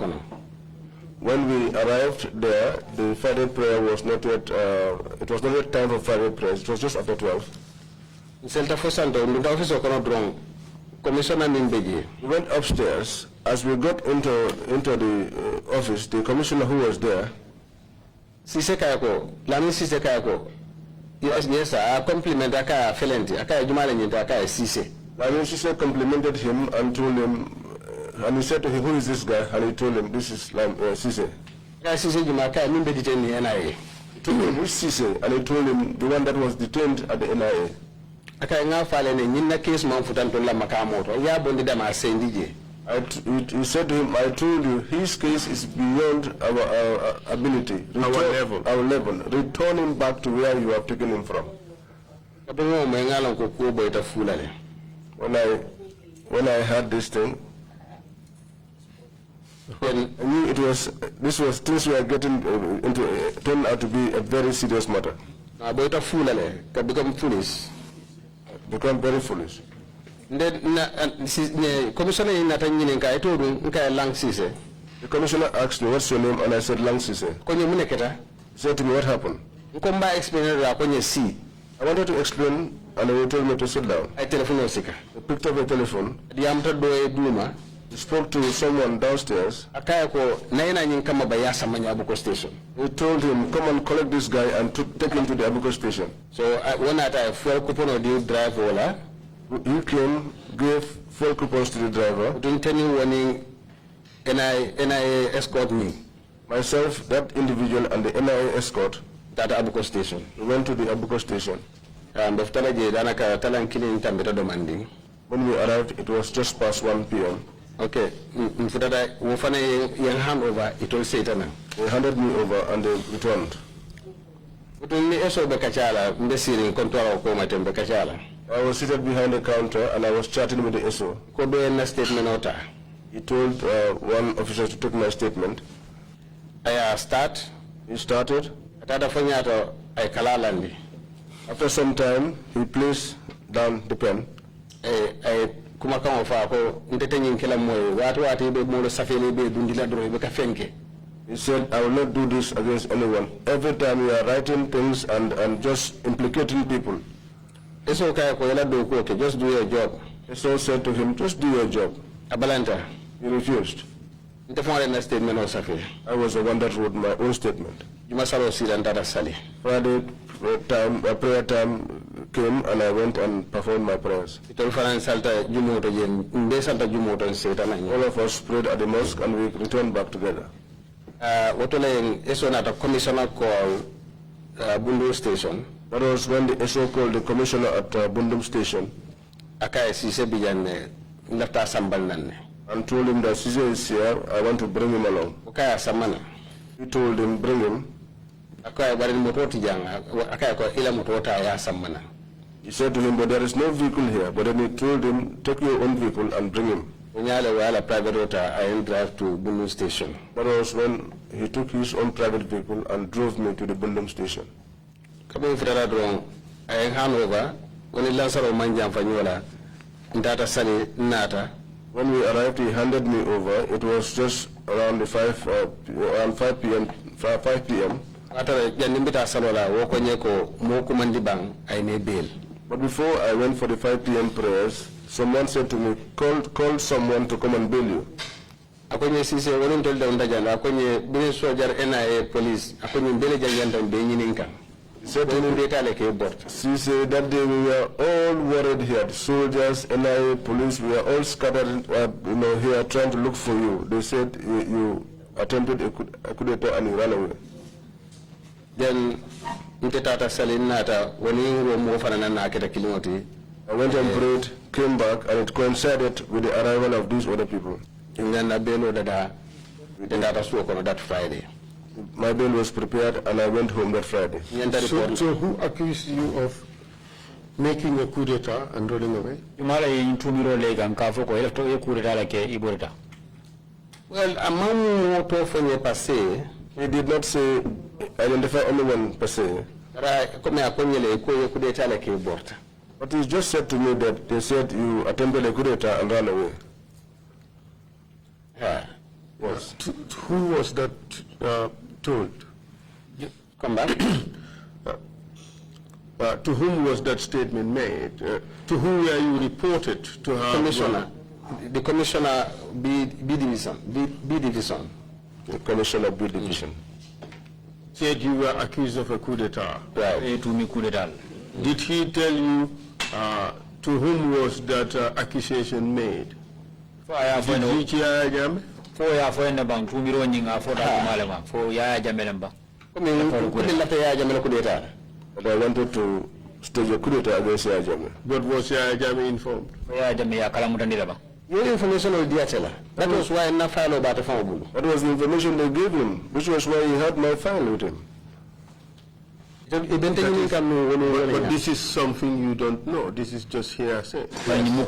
When we arrived there, the Friday prayer was not yet, it was not yet time for Friday prayer, it was just after 12. Commissioner Nimbeji. We went upstairs. As we got into the office, the commissioner who was there, Cisse Kayako, Lamin Cisse Kayako, yes, I compliment Aka Felenti, Aka Jumalin, Aka Cisse. Lamin Cisse complimented him and told him, and he said to him, who is this guy? And he told him, this is Cisse. Cisse Jumaka, Nimbe detained the NIA. He told him, which Cisse? And he told him, the one that was detained at the NIA. Case he said to him, I told you, his case is beyond our ability, our level. Return him back to where you have taken him from. When I heard this thing, I knew things were getting turned out to be a very serious matter. Become foolish. Become very foolish. Commissioner The commissioner asked me, what's your name? And I said, Lang Cisse. He said to me, what happened? I wanted to explain, and he told me to sit down. I He picked up the telephone. He spoke to someone downstairs. He told him, come and collect this guy and take him to the Abuko station. So one night I fuel coupon or do drive over. He came, gave fuel coupons to the driver. Don't tell you when NIA escort me. Myself, that individual, and the NIA escort. That Abuko station. We went to the Abuko station. And when we arrived, it was just past 1 p.m. Okay. Hand over, it will say They handed me over and they returned. I was seated behind the counter and I was chatting with the SO. He told one officer to take my statement. He started. After some time, he placed down the pen. He said, I will not do this against anyone. Every time you are writing things and just implicating people. It's okay, just do your job. So said to him, just do your job. Abalanta. He refused. I was the one that wrote my own statement. You must have seen that Sally. Friday prayer time came and I went and performed my prayers. All of us prayed at the mosque and we returned back together. Commissioner called Bundu Station. That was when the SO called the commissioner at Bundum Station. And told him that Caesar is here, I want to bring him along. He told him, bring him. He said to him, but there is no vehicle here. But then he told him, take your own vehicle and bring him. Private I drive to Bundum Station. That was when he took his own private vehicle and drove me to the Bundum Station. Coming from that I hand over when he Lansaro Manjam Fanyola, Data Sally Nata. When we arrived, he handed me over. It was just around 5 p.m. 5 p.m. But before I went for the 5 p.m. prayers, someone said to me, call someone to come and bail you. He said to me, she said that day we were all worried here. The soldiers, NIA, police, we were all scattered here trying to look for you. They said you attempted a coup d'etat and you ran away. Then, I went and prayed, came back, and it coincided with the arrival of these other people. That Friday. My bail was prepared and I went home that Friday. So who accused you of making a coup d'etat and running away? Well, among moto for passe, he did not say identify anyone per se. But he just said to me that they said you attempted a coup d'etat and ran away. Yeah. Yes. Who was that told? Come back. To whom was that statement made? To whom were you reported to have? Commissioner. The Commissioner B Division. B Division. The Commissioner B Division. Said you were accused of a coup d'etat. Right. Did he tell you to whom was that accusation made? Did he reach Yaya Jammeh? But I wanted to stage a coup d'etat against Yaya Jammeh. But was Yaya Jammeh informed? Your information will be that was why I file about the phone. That was the information they gave him, which was why he had my file with him. But this is something you don't know. This is just hearsay. During the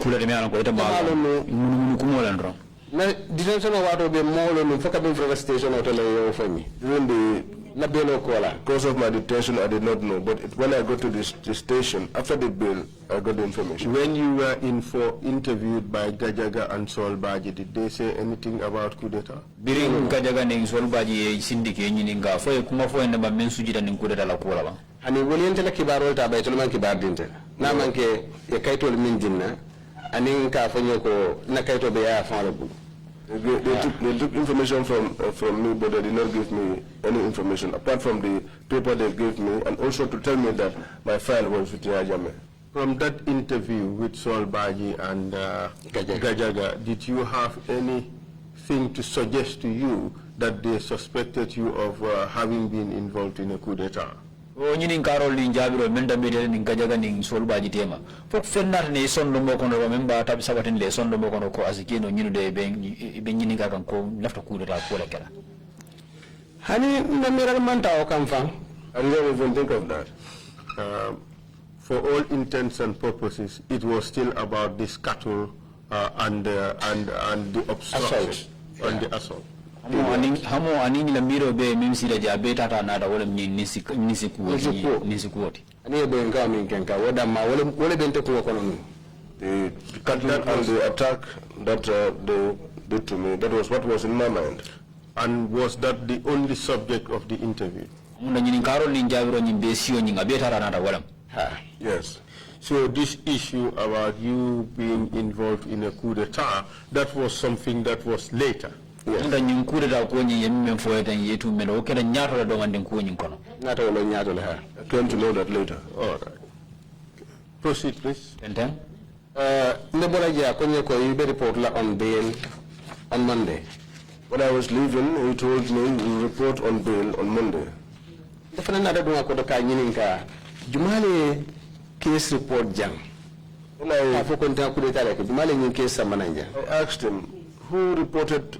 course of my detention, I did not know. But when I got to the station, after the bail, I got the information. When you were interviewed by Gajaga and Solbaji, did they say anything about coup d'etat? Biring Gajaga and Solbaji syndicate Yininga for a Kumafo and the Mensujita and coup d'etat la Kuala. And you will enter the Kibarota by Tolman Kibar Dinter. Namanke, a Kaito Mindina, and in Cafonyoko, Nakaito Bea Farable. They took information from me, but they did not give me any information apart from the paper they gave me, and also to tell me that my file was with Yaya Jammeh. From that interview with Solbaji and Gajaga, did you have anything to suggest to you that they suspected you of having been involved in a coup d'etat? Oh, you Carol in Jabiro, Mendamid in Gajaga in Solbaji Tema. For Fenat ne son no more remember Tab Sabatin le son no more as a kino, you know, they being left a coup d'etat. Honey, the Miramanta come from. I didn't even think of that. For all intents and purposes, it was still about this cattle and the obstruction and the assault. Hamo aning la miro be mimsi da jabe tata na da wala nisi kuoti. Ani be nga min kenka wada ma wala bente ko kono. The cattle and the attack that they did to me, that was what was in my mind. And was that the only subject of the interview? Yes. So this issue about you being involved in a coup d'etat, that was something that was later? Yes. I came to know that later. All right. Proceed, please. On bail on Monday. When I was leaving, he told me we'll report on bail on Monday. Jumale case report jang. And I asked him, who reported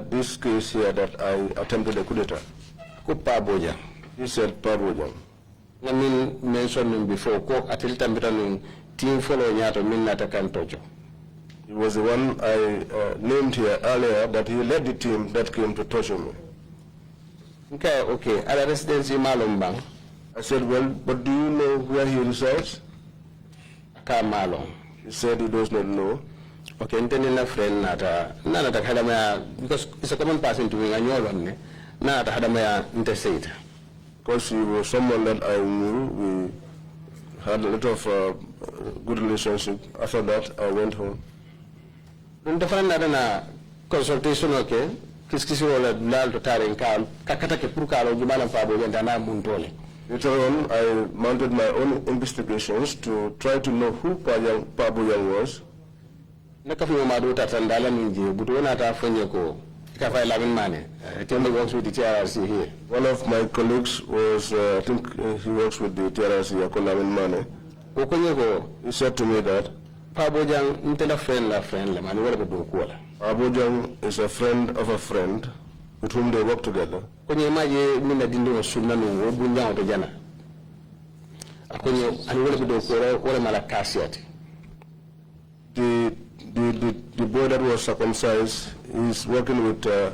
this case here that I attempted a coup d'etat? He said Pabojang. I mean, mentioned him before. Team follow nyato min natakan tojo. He was the one I named here earlier, that he led the team that came to torture me. Okay, okay. At a residency Malombang. I said, well, but do you know where he resides? Malong. He said he does not know. Okay, intending friend nata hadamaya, because it's a common person to me and you're nata hadamaya interstate. Because he was someone that I knew, we had a lot of good relationship. After that, I went home. Na consultation, okay? Later on, I mounted my own investigations to try to know who Pabojang was. Works with the TRRC here. One of my colleagues was, I think he works with the TRRC, Akolamin Mane. He said to me that Pabojang is a friend of a friend with whom they work together. The boy that was circumcised is working with the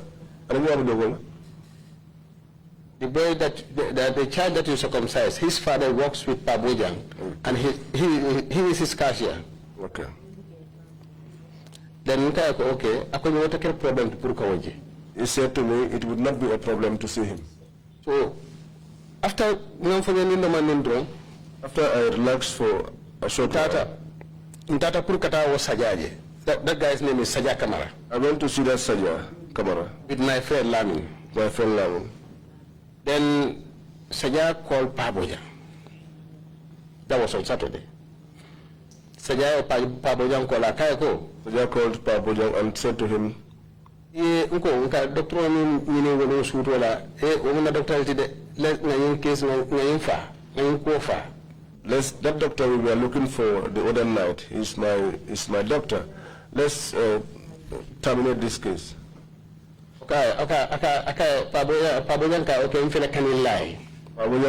boy the child that is circumcised, his father works with Pabojang, and he is his cashier. Okay. Then okay, a problem to he said to me it would not be a problem to see him. So after I relaxed for a short while, that guy's name is Saja Kamara. I went to see that Saja Kamara With my friend Lamin. My friend Lamin. Then Saja called Pabojang. That was on Saturday. Saja Pabojang called Akayako. Saja called Pabojang and said to him, doctor that doctor we were looking for the other night is my doctor. Let's terminate this case. Pabojang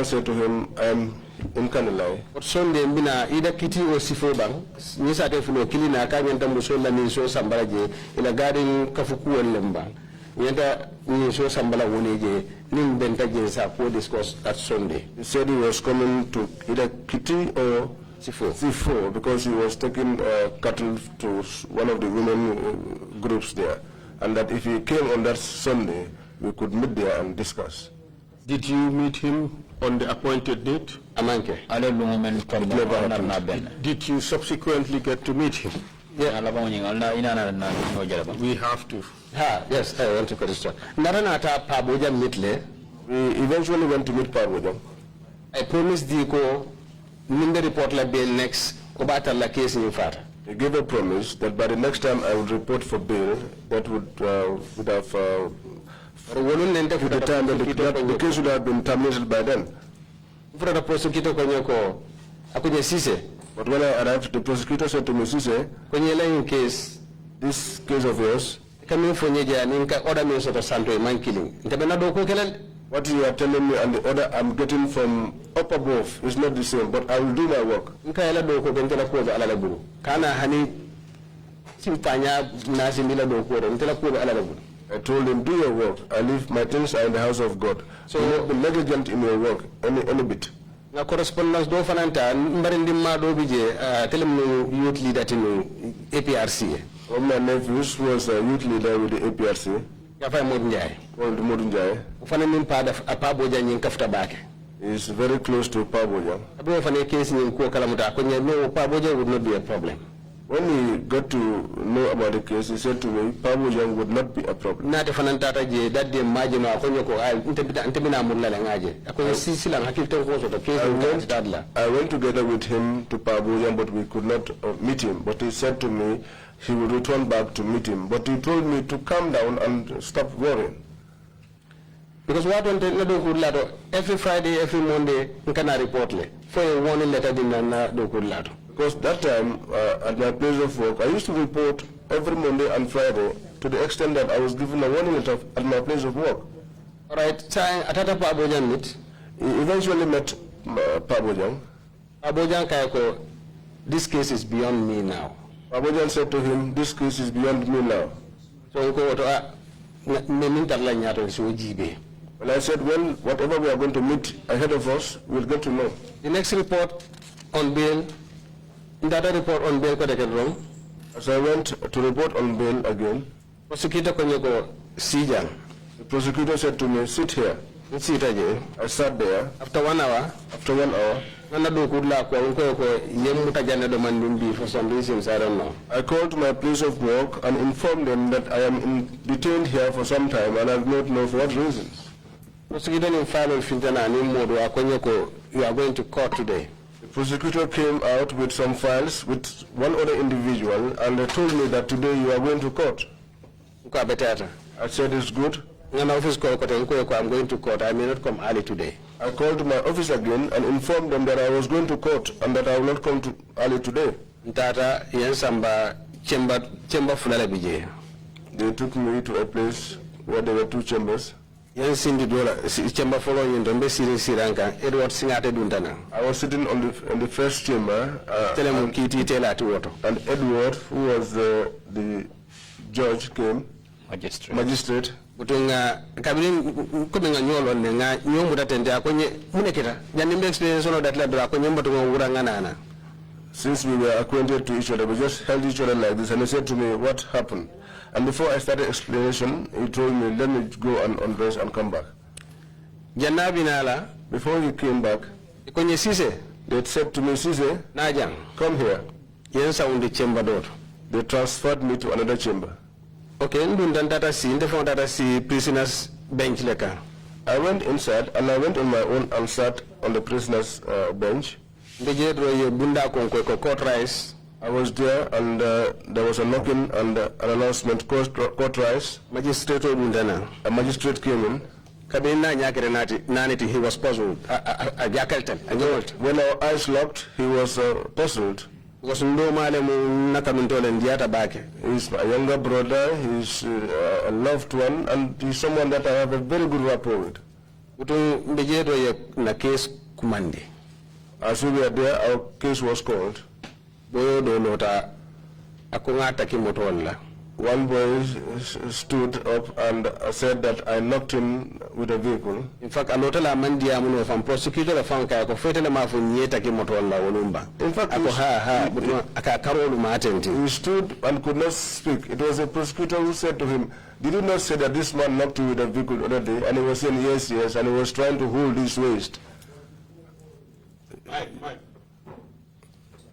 said to him, I am in Kanilai. But Sunday, either Kitty or Sifobang, Nisake Fulo, Kilina, Kanyanta Musola, Niso Sambaraje, in a garden Kafuku and Lembang. Yenta Niso Sambala Wuneje, Nim Bentajes for discourse at Sunday. He said he was coming to either Kitty or Sifo because he was taking cattle to one of the women groups there. And that if he came on that Sunday, we could meet there and discuss. Did you meet him on the appointed date? Amanke. Did you subsequently get to meet him? Yeah. We have to. Yes, I want to question. Naranata Pabojang Mitle. We eventually went to meet Pabojang. I promised Diko, Minda report la bail next, Obata la case in Fata. He gave a promise that by the next time I would report for bail, that would have the time that the case would have been terminated by then. But when I arrived, the prosecutor said to me, Sise, this case of yours, What you are telling me and the order I'm getting from up above is not the same, but I will do my work. Nkayala doko bentela kuwa ala laburu. Kana hani simpanya nasi mila doko bentela kuwa ala laburu. I told him, do your work. I leave my things are in the house of God. So do not be negligent in your work, any bit. Na correspondence do fananta mbarindi ma do bije telem youth leader tinu APRC. One of my nephews was a youth leader with the APRC. Yafay Modou Ndiaye. Called Modou Ndiaye. Ufana min pada Paboja nyin kafta bake. He is very close to Paboja. Abo ufana case nyin ko kalamuta ko no Paboja would not be a problem. When he got to know about the case, he said to me, Paboja would not be a problem. Nate fananta je that de majino akonyo ko ay intebina mulla la ngaje. Akonyo sisilang hakil ten ko so the case I went together with him to Paboja, but we could not meet him. But he said to me, he will return back to meet him. But he told me to calm down and stop worrying. Because what on the every Friday, every Monday, you can report le for a warning letter din na do kurlato. Because that time at my place of work, I used to report every Monday and Friday to the extent that I was given a warning letter at my place of work. All right, saying atata Pabojan meet. He eventually met Pabojan. Pabojan kayako, this case is beyond me now. Pabojan said to him, this case is beyond me now. So ko to me mintarla nyato so jibe. Well, I said, well, whatever we are going to meet ahead of us, we'll get to know. The next report on bail, data report on bail, wrong. As I went to report on bail again, prosecutor konyeko Sijan. The prosecutor said to me, sit here. I sat there. After 1 hour, for some reasons, I don't know. I called to my place of work and informed them that I am detained here for some time and I do not know for what reasons. Prosecutor in file you are going to court today. The prosecutor came out with some files with one other individual and they told me that today you are going to court. I said it's good. I'm going to court. I may not come early today. I called to my office again and informed them that I was going to court and that I will not come early today. They took me to a place where there were two chambers. I was sitting on the first chamber, and Edward, who was the judge, came. Magistrate. Butunga kabili kubenga nyolo nga nyombo datende akonye muneketa janimbe experience ono datla dra akonye mbatunga uranga nana. Since we were acquainted to each other, we just held each other like this, and he said to me, what happened? And before I started explanation, he told me, let me go and undress and come back. Janabi nala. Before he came back, ikonye sise. They said to me, Sise, Najang, come here. Yensa undi chamber door. They transferred me to another chamber. Okay, ndundandata si ndefondata si prisoners bench leka. I went inside and I went on my own and sat on the prisoners bench. Court rise. I was there and there was a knocking and an announcement, court rise. Magistrate a magistrate came in. He was puzzled. When our eyes locked, he was puzzled. He's my younger brother, he's a loved one, and he's someone that I have a very good rapport with. As we were there, our case was called. One boy stood up and said that I knocked him with a vehicle. In fact, I'm prosecutor of In fact, he stood and could not speak. It was a prosecutor who said to him, did you not say that this man knocked you with a vehicle the other day? And he was saying, yes, yes, and he was trying to hold his waist.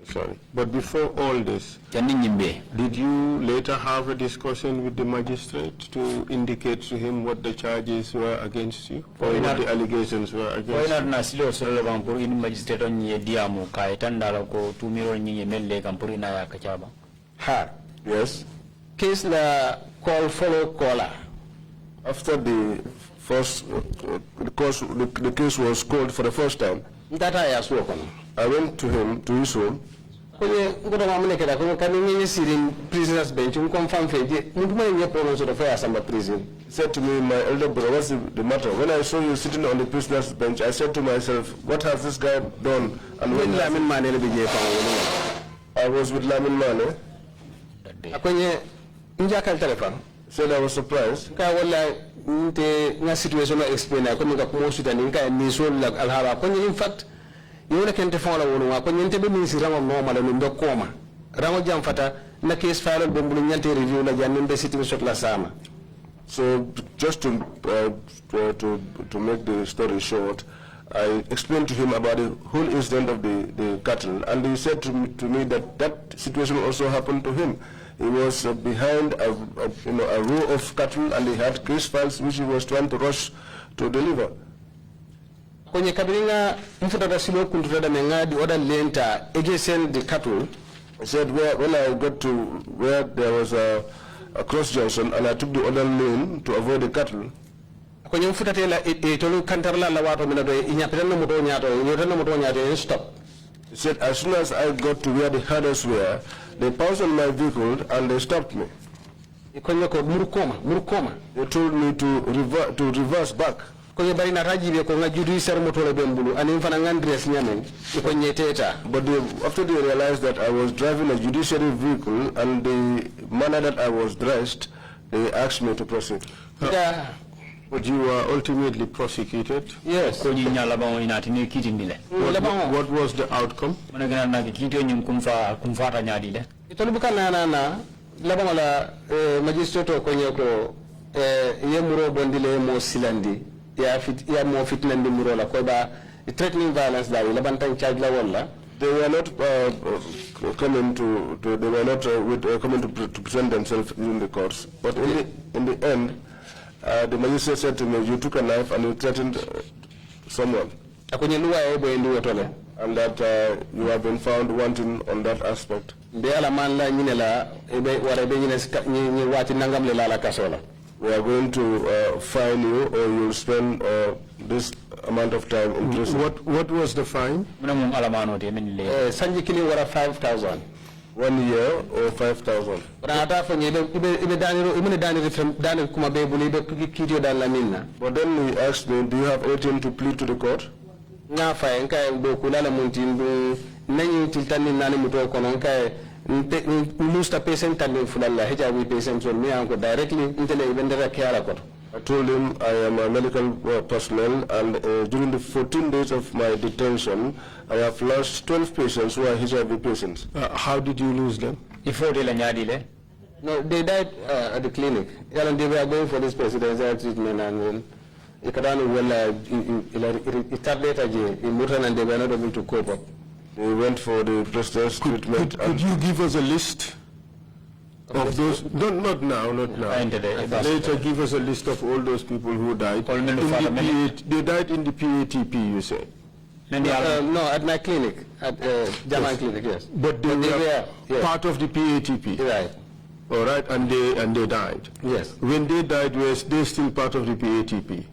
Sorry. But before all this, did you later have a discussion with the magistrate to indicate to him what the charges were against you? Or what the allegations were against you? Yes. Case la call follow caller. After the first, the case was called for the first time, That I asked. I went to him, to his home. Kwenye ngoto mamune keda kwenye kani sirin prisoners bench confirm feje mtu mwenye nye pronounce of fire samba prison. He said to me, my elder brother, what's the matter? When I saw you sitting on the prisoner's bench, I said to myself, what has this guy done? And when I was with Lamin Mane, kwenye njaka telephone. Said I was surprised. Ka wala nte nga situation na explain ko mi ka ko suta ni ka ni so la alhara kwenye in fact yole kente fon la wonu wa kwenye nte be ministre rango normal no ndo koma rango jam fata na case file be mbulu nyante review la janne be sitting shot la sama. So just to make the story short, I explained to him about the whole incident of the cattle, and he said to me that that situation also happened to him. He was behind a row of cattle, and he had case files which he was trying to rush to deliver. Kwenye kabiringa mfuta silo kuntutada menga the other lenta against the cattle. He said when I got to where there was a cross junction, and I took the other lane to avoid the cattle. Kwenye mfuta tela tolu kantarla la wato mina do inyapelana moto nyato stop. He said as soon as I got to where the herders were, they paused on my vehicle and they stopped me. Kwenye ko murukoma. They told me to reverse back. Kwenye bari na rajibe ko nga judicial moto le bembulu ani mfana ngandres nyamen kwenye teta. But after they realized that I was driving a judiciary vehicle and the manner that I was dressed, they asked me to proceed. Yeah. But you were ultimately prosecuted? Yes. Ko nyinya labang inati ni kitindile. What was the outcome? Managana na kitio nyum kumfata nyadile. Itolubuka na labang la magistrato kwenye ko ye muro bondile mo silandi ya mo fitnandi muro la ko ba threatening violence da laban tan charge la wala. They were not coming to present themselves in the courts. But in the end, the magistrate said to me, you took a knife and you threatened someone. And that you have been found wanting on that aspect. We are going to fine you, or you'll spend this amount of time in prison. What was the fine? Sanji kili wara 5,000. 1 year or 5,000. But then he asked me, do you have anything to plead to the court? I told him I am a medical personnel, and during the 14 days of my detention, I have lost 12 patients who are HIV patients. How did you lose them? No, they died at the clinic. And they were going for this presidential treatment, and it and they were not able to cope up. They went for the president's treatment. Could you give us a list of those? Not now. Later, give us a list of all those people who died. They died in the PATP, you said? No, at my clinic, at German clinic, yes. But they were part of the PATP? Right. All right, and they died? Yes. When they died, were they still part of the PATP?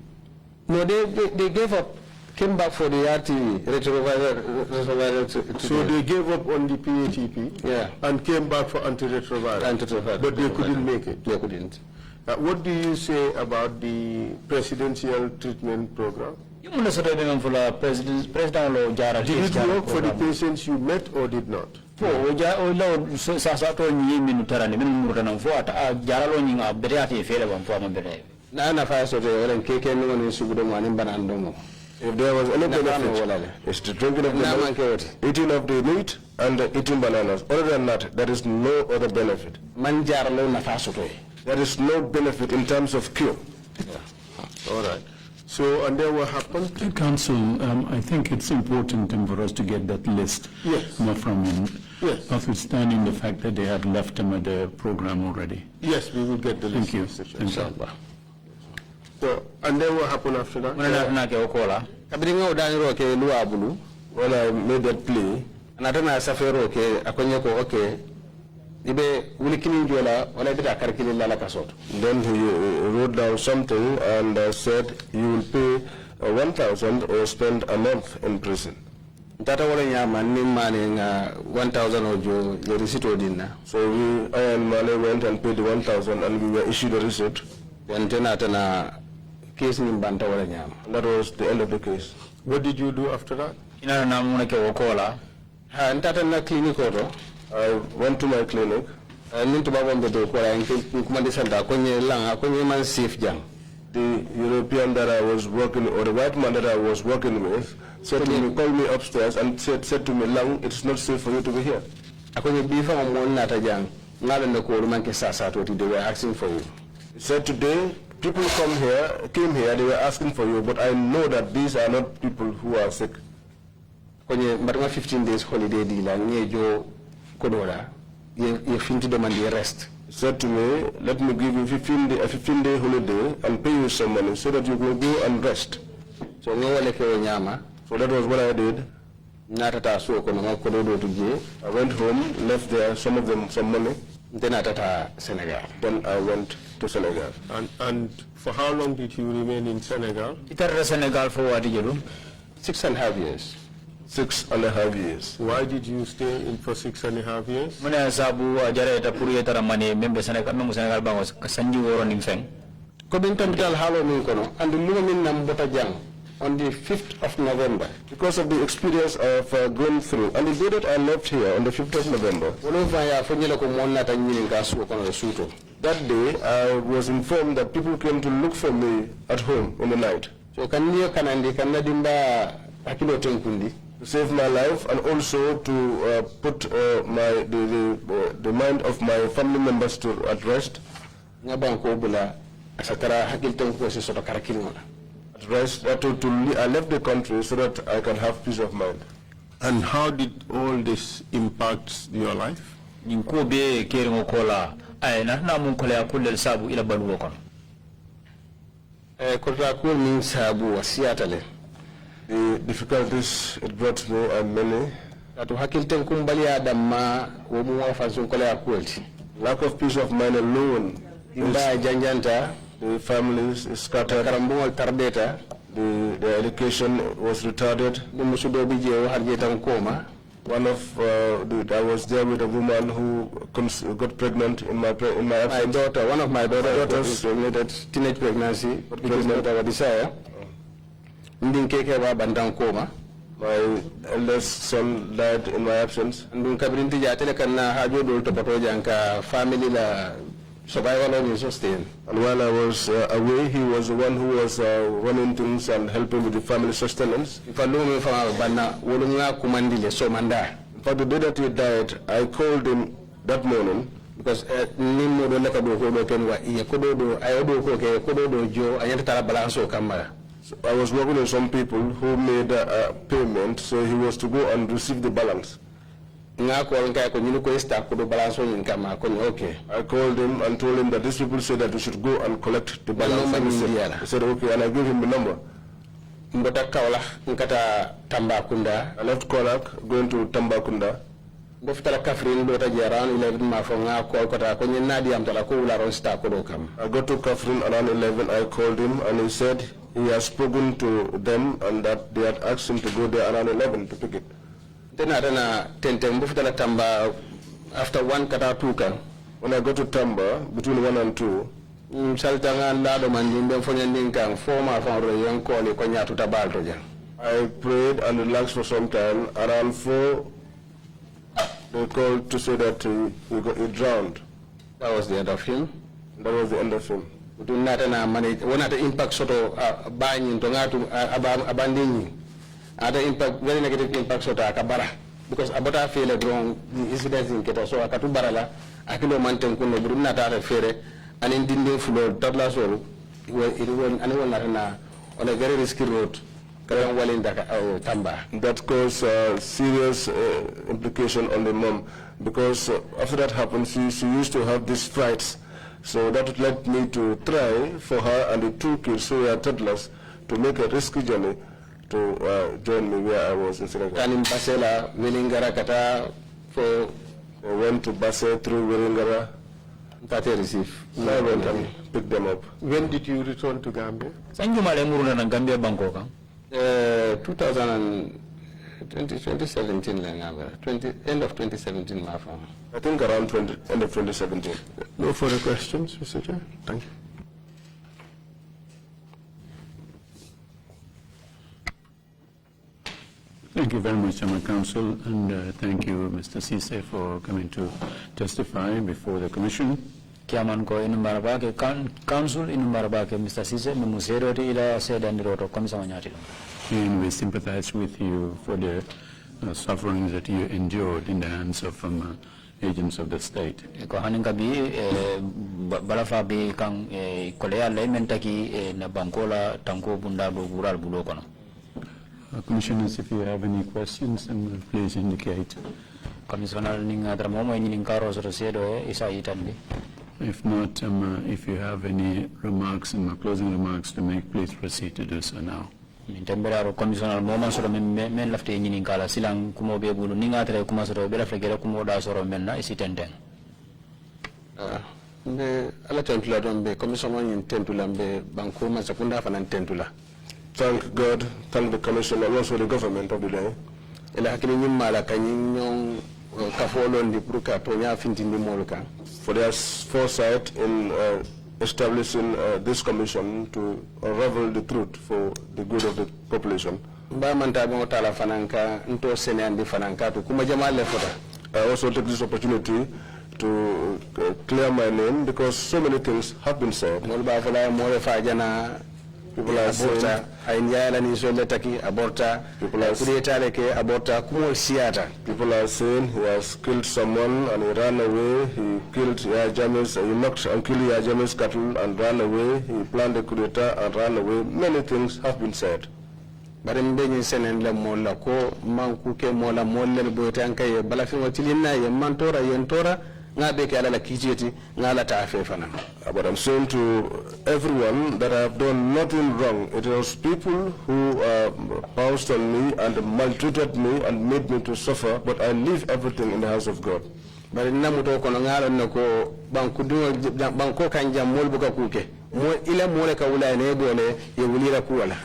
No, they gave up, came back for the RTV, retroviral. So they gave up on the PATP and came back for antiretroviral. But they couldn't make it? They couldn't. What do you say about the presidential treatment program? Did it work for the patients you met or did not? If there was any benefit, it's the drinking of the milk, eating of the meat, and eating bananas. Other than that, there is no other benefit. There is no benefit in terms of cure. All right. So, and then what happened? Council, I think it's important for us to get that list from him. Yes. Notwithstanding the fact that they had left him at the program already. Yes, we will get the list. Thank you. So, and then what happened after that? When I made that plea, then he wrote down something and said, you will pay 1,000 or spend a month in prison. Tata wala nyama ni mane nga 1,000 ojo the receipt odinna. So I and Mane went and paid the 1,000 and we were issued a receipt. Then tena case ni mbanta wala nyama. And that was the end of the case. What did you do after that? Ina na muna ke wokola. Ha ntata na clinic oto. I went to my clinic. Nintu baba mbedo kwa kumandi sanda kwenye langa kwenye man safe jang. The European that I was working, or the white man that I was working with, said to me, called me upstairs and said to me, Lang, it's not safe for you to be here. Akonye bifa mwoni nata jang. Ngale ndoko urumanke sasa toti, they were asking for you. He said today, people came here, they were asking for you, but I know that these are not people who are sick. Kwenye mbatuma 15 days holiday deal, nye jo kodora, ye finti demandi rest. He said to me, let me give you a 15-day holiday and pay you some money so that you will go and rest. So nyama. So that was what I did. I went home, left there some money. Then I Senegal. Then I went to Senegal. And for how long did you remain in Senegal? Itara Senegal for what did you do? 6.5 years. 6.5 years. Why did you stay in for 6.5 years? Muna sabu ajara eta puri etara mane membe Senegal membe Senegal bangos sanji woro nimfeng. Kobinta bital halo min kono and lumo min nam bota jang on the 5th of November. Because of the experience of going through, and the day that I left here on the 5th of November, that day I was informed that people came to look for me at home in the night. So To save my life and also to put the mind of my family members at rest. At rest, I left the country so that I can have peace of mind. And how did all this impact your life? Ninkobe keringo kola ay na mun kola ya kullel sabu ila baluwo kono. Kota ko min sabu wasiatale. The difficulties it brought me are many. Atu hakilten kumbali adamma wo mu wa fansun kola ya kulti. Lack of peace of mind alone. Imba janjanta, the families is scattered. Karambo tardeta. The education was retarded. One of I was there with a woman who got pregnant in my absence. My daughter, one of my daughters, teenage pregnancy, because of our desire. My eldest son died in my absence. And family survival and sustain. And while I was away, he was the one who was running things and helping with the family sustenance. In fact, the day that he died, I called him that morning because I was working with some people who made a payment, so he was to go and receive the balance. I called him and told him that these people said that we should go and collect the balance. And he said, okay, and I gave him the number. I left Kolak, going to Tambakunda. I got to Kafrin around 11, I called him and he said he has spoken to them and that they had asked him to go there around 11 to pick it. Then after 1 kata 2 kan. When I got to Tamba, between 1 and 2, I prayed and relaxed for some time. Around 4, they called to say that he drowned. That was the end of him. That was the end of him. One other impact sort of buying to abandoning. Other impact, very negative impact sort of kabara. Because about I feel wrong, the incidents in Keta, so I got to barala, I can maintain Kuno Bruna Fere, and in Dindin Floor, Douglas, it was anyone on a very risky road. That caused serious implication on the mom, because after that happened, she used to have these frights. So that led me to try for her and the 2 kids who were toddlers to make a risky journey to join me where I was in Senegal. And in Basela, Willingara Kata, for I went to Basse through Willingara. That I received. I went and picked them up. When did you return to Gambia? Sanju male muruna na Gambia Bangkok. 2009. 2017 end of 2017 I think around end of 2017. No further questions, Mr. Chair? Thank you. Thank you very much, my counsel, and thank you, Mr. Cisse, for coming to testify before the commission. Kiaman ko inumarabake council inumarabake Mr. Cisse memusero ila sedandiro komisa nyati. And we sympathize with you for the sufferings that you endured in the hands of agents of the state. Ko haninga bi balafa bi kang kolea lementaki na bankola tanko bunda do bural bulo kono. Commissioners, if you have any questions, please indicate. Commissioner ninga tramomo ni karo sedo isa itandi. If not, if you have any remarks and closing remarks to make, please proceed to do so now. Temberaro commissioner moma soro men lafte nyini kala silang kumo be bulu ninga tere kuma soro be lafte gere kumo da soro menna isi tenten be ala tentula don be commissioner nyin tentula be banko ma sakunda fanan tentula. Thank God, thank the commission and also the government of the day. Ela hakili nyimma la kanyin kafolo ndi pruka to nya finti ndi moluka for their foresight in establishing this commission to unravel the truth for the good of the population. Ba manta mo tala fananka nto sene andi fananka to kuma jamale fota. I also take this opportunity to clear my name because so many things have been said. Mol ba fala mo fa jana people are saying ainyala ni so letaki aborta people are creataleke aborta kumo siata. People are saying he has killed someone and he ran away. He killed Yajamis, he knocked and killed Yajamis cattle and ran away. He planned a coup d'etat and ran away. Many things have been said. Bari mbenyi senen le mola ko manku ke mola molle boytanka ye balafi watilina ye mantora yentora ngabe ke ala la kijeti ngala ta afefana. But I'm saying to everyone that I have done nothing wrong. It was people who pounced on me and maltreated me and made me to suffer, but I leave everything in the house of God. Bari namuto kono ngala nako banko kanja mol buka kuke mo ila mole ka wula ne bole ye wulira kuwala.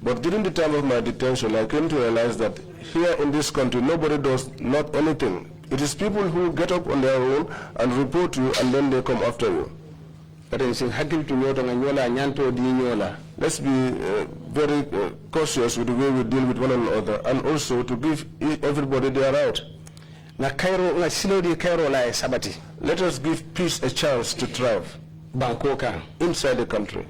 But during the time of my detention, I came to realize that here in this country, nobody does not anything. It is people who get up on their own and report you, and then they come after you. Let's be very cautious with the way we deal with one another, and also to give everybody their right. Let us give peace a chance to thrive inside the country.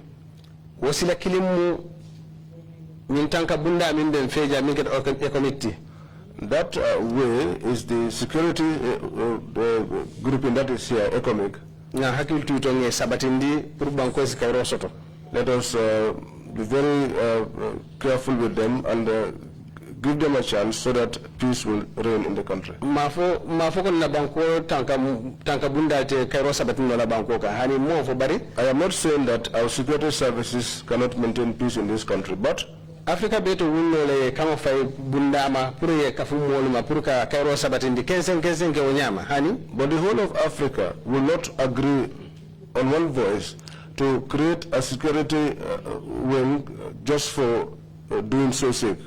That way is the security grouping that is here, ECOMIC. Let us be very careful with them and give them a chance so that peace will reign in the country. I am not saying that our security services cannot maintain peace in this country, but Africa beto wunole kama fay bundama pure kafumoluma puruka kairo sabatindi kensen ke onyama hani. But the whole of Africa will not agree on one voice to create a security wing just for doing so sake.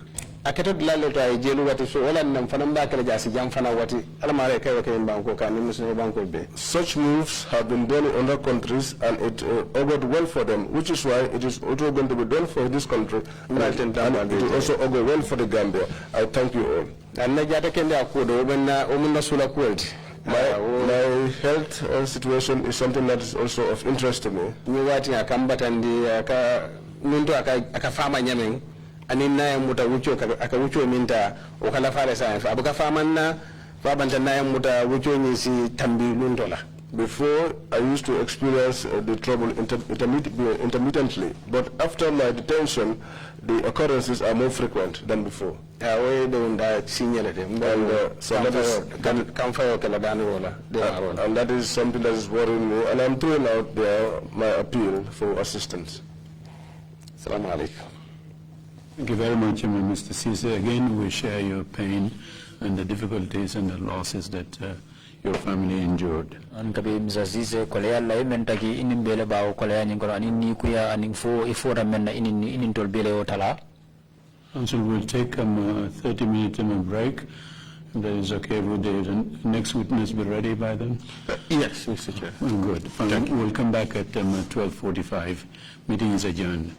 Akato dilalo to ay jelu wati so wala nam fanam ba kala jasi jam fana wati alamare kay wakay banko kan musu banko be. Such moves have been done in other countries and it augured well for them, which is why it is also going to be done for this country and it will also augur well for the Gambia. I thank you all. And najata kende akodo omunna sula kwelti. My health situation is something that is also of interest to me. Ni wati akambatandi muntu akafama nyameng anina muta wucho akawucho minta okala fare sa abuka famanna fabanta na muta wucho ni si tambi lundola. Before I used to experience the trouble intermittently, but after my detention the occurrences are more frequent than before. And so that is something that is worrying me, and I'm throwing out there my appeal for assistance. Assalamu alaikum. Thank you very much, Mr. Cisse. Again, we share your pain and the difficulties and the losses that your family endured. An kabi Mr. Cisse kolea la mentaki inin bele bawo kolea nyingoro anin ni kuya anin fo ifora menna inin tol bele o tala. Council will take a 30-minute break. If that is okay, would the next witness be ready by then? Yes, Mr. Chair. Well, good. We'll come back at 12:45. Meeting is adjourned.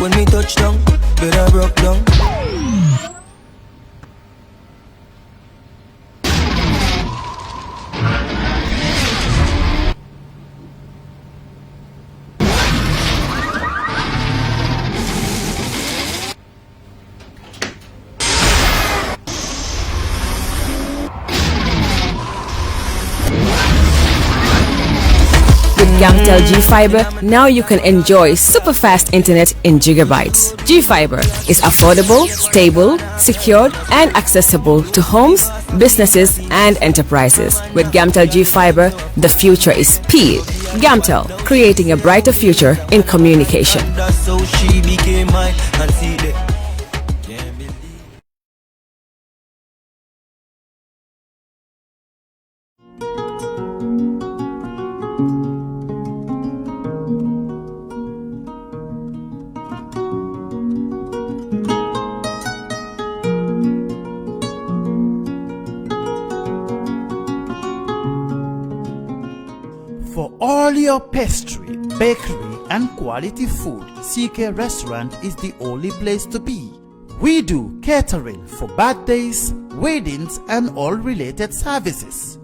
When me touch down, better broke down. Gamtel G-Fiber, now you can enjoy super fast internet in gigabytes. G-Fiber is affordable, stable, secured, and accessible to homes, businesses, and enterprises. With Gamtel G-Fiber, the future is speed. Gamtel, creating a brighter future in communication. That's how she became mine and see the For all your pastry, bakery, and quality food, CK Restaurant is the only place to be. We do catering for birthdays, weddings, and all related services.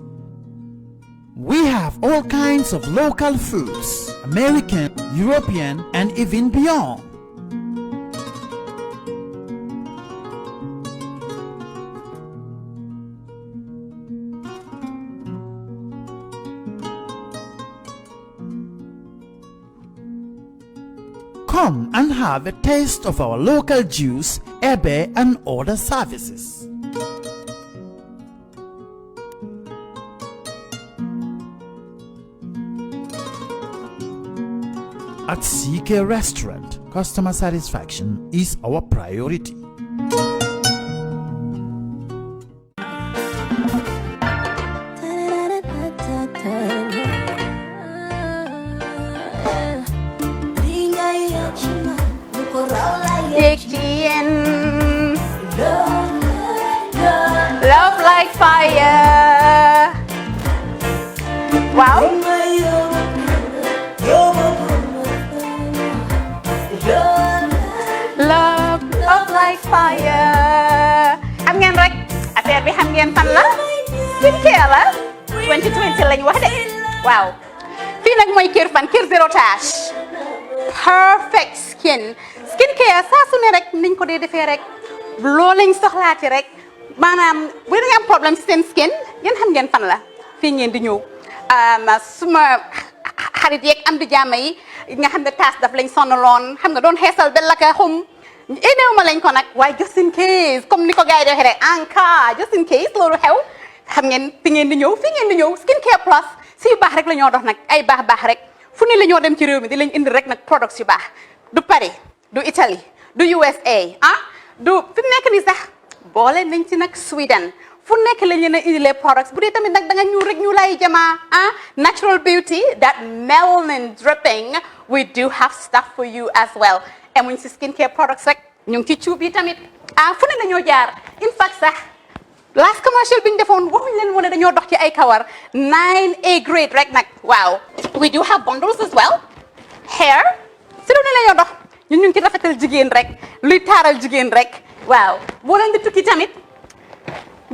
We have all kinds of local foods, American, European, and even beyond. Come and have a taste of our local juice, ebe, and other services. At CK Restaurant, customer satisfaction is our priority. Love like fire. Wow. Love like fire. Xam ngeen rek affaire bi xam ngeen fan la skincare la 2020 lañ wax de waaw fii nag mooy kër fan kër zero tache perfect skincare saa su ne rek niñ ko dee defee rek loo lañ soxlaati rek maanaam bu ngeen am problème ci seen skin yéen xam ngeen fan la fii ngeen di ñëw suma xarit yeeg am di jàmm yi nga xam ne taas daf lañ sonaloon xam nga doon xeesal ba la ka xum éneew ma lañ ko nag waaye just in case comme ni ko gars yi defee rek en cas just in case loolu xew xam ngeen fi ngeen di ñëw skincare plus si yu baax rek la ñoo dox nag ay baax rek fu ne la ñoo dem ci réew mi di lañ indi rek nag products yu baax du Paris du Italie du USA du fi mu nekk nii sax boole nañ ci nag Sweden fu nekk lañ leen a indilee products bu dee tamit nag da nga ñuul rek ñu lay jamaa natural beauty that melanin dripping we do have stuff for you as well emuñ si skincare products rek ñu ngi ci cuub yi tamit fu ne la ñoo jaar in fact sax last commercial bi ñu defoon waxuñ leen woon dañoo dox ci ay kawar 9A grade rek nag waaw we do have bundles as well hair si lu ne la ñoo dox ñun ñu ngi ci rafetal jigéen rek luy taaral jigéen rek waaw boo leen di tukki tamit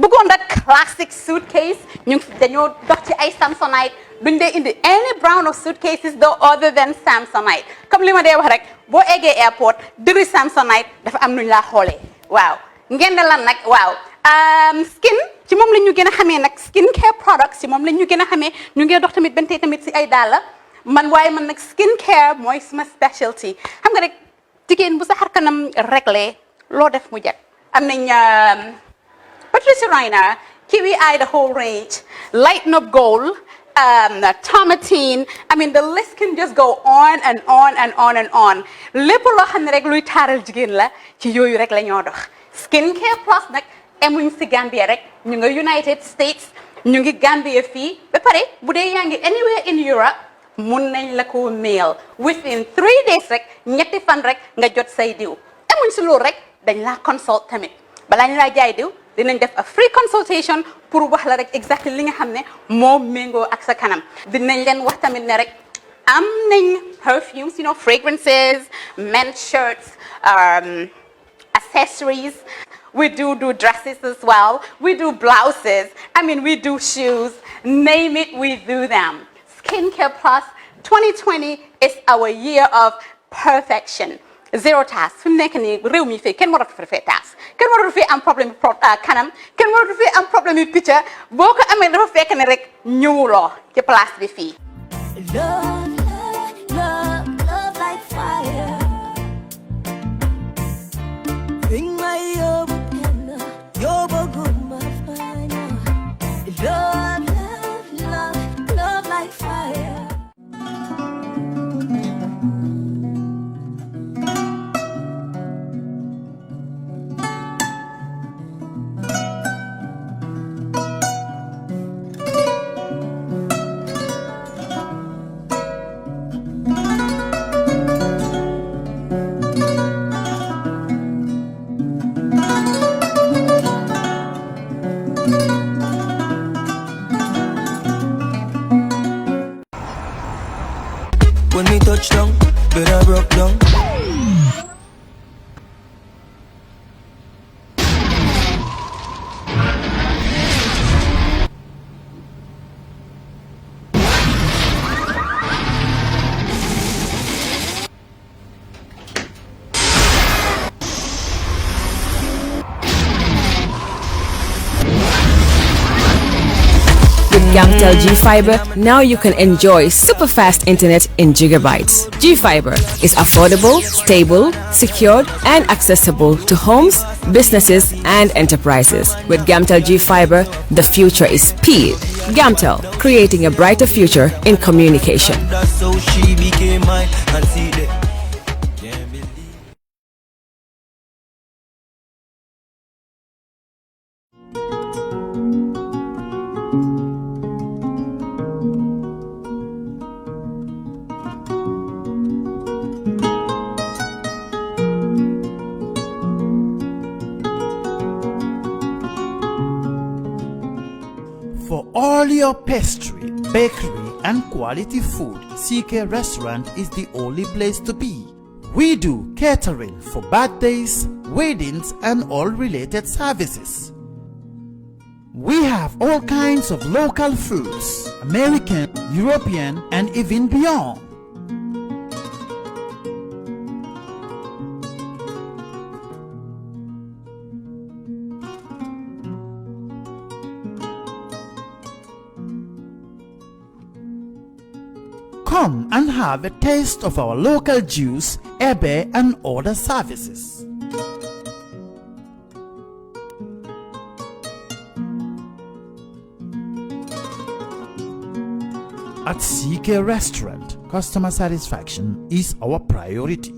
bëggoon rek classic suitcase ñu ngi dañoo dox ci ay Samsonite duñ dee indi any brand of suitcases though other than Samsonite comme li ma dee wax rek boo eggee airport dëri Samsonite dafa am nuñ laa xoolee waaw ngeen ne lan nag waaw skin ci moom la ñu gën a xamee nag skin care products ci moom la ñu gën a xamee ñu ngi dox tamit bentee tamit si ay dàlla man waaye man nag skin care mooy suma specialty xam nga rek jigéen bu sa xar kanam réglé loo def mu jag am nañ Patricia Reiner Kiwi Eye the whole range Lighten Up Gold Tomatine I mean the list can just go on and on and on and on lépp loo xam ne rek luy taaral jigéen la ci yooyu rek la ñoo dox skin care plus nag emuñ si Gambia rek ñu nga United States ñu ngi Gambia fii ba pare bu dee yaa ngi anywhere in Europe mun nañ la ko mail within 3 days rek ñetti fan rek nga jot say diw emuñ si loolu rek dañ laa consult tamit balaa ñu laa jaay diw dinañ def a free consultation pour wax la rek exactly li nga xam ne moo méngoo ak sa kanam dinañ leen wax tamit ne rek am nañ perfumes you know fragrances men's shirts accessories we do dresses as well we do blouses I mean we do shoes name it we do them Skincare Plus 2020 is our year of perfection zero task fi mu nekk nii réew mi fii kenn waratu fi task kenn waratu fi am problème kanam kenn waratu fi am problème yu picca boo ko amee dafa fekk ne rek ñëwuloo ci place bi fii love like fire bring my yobo good my fine love like fire when me touch down, better broke down. Gamtel G-Fiber, now you can enjoy super fast internet in gigabytes. G-Fiber is affordable, stable, secured, and accessible to homes, businesses, and enterprises. With Gamtel G-Fiber, the future is speed. Gamtel, creating a brighter future in communication. That's how she became mine and see that. For all your pastry, bakery, and quality food, CK Restaurant is the only place to be. We do catering for birthdays, weddings, and all related services. We have all kinds of local foods, American, European, and even beyond. Come and have a taste of our local juice, ebe, and other services. At CK Restaurant, customer satisfaction is our priority.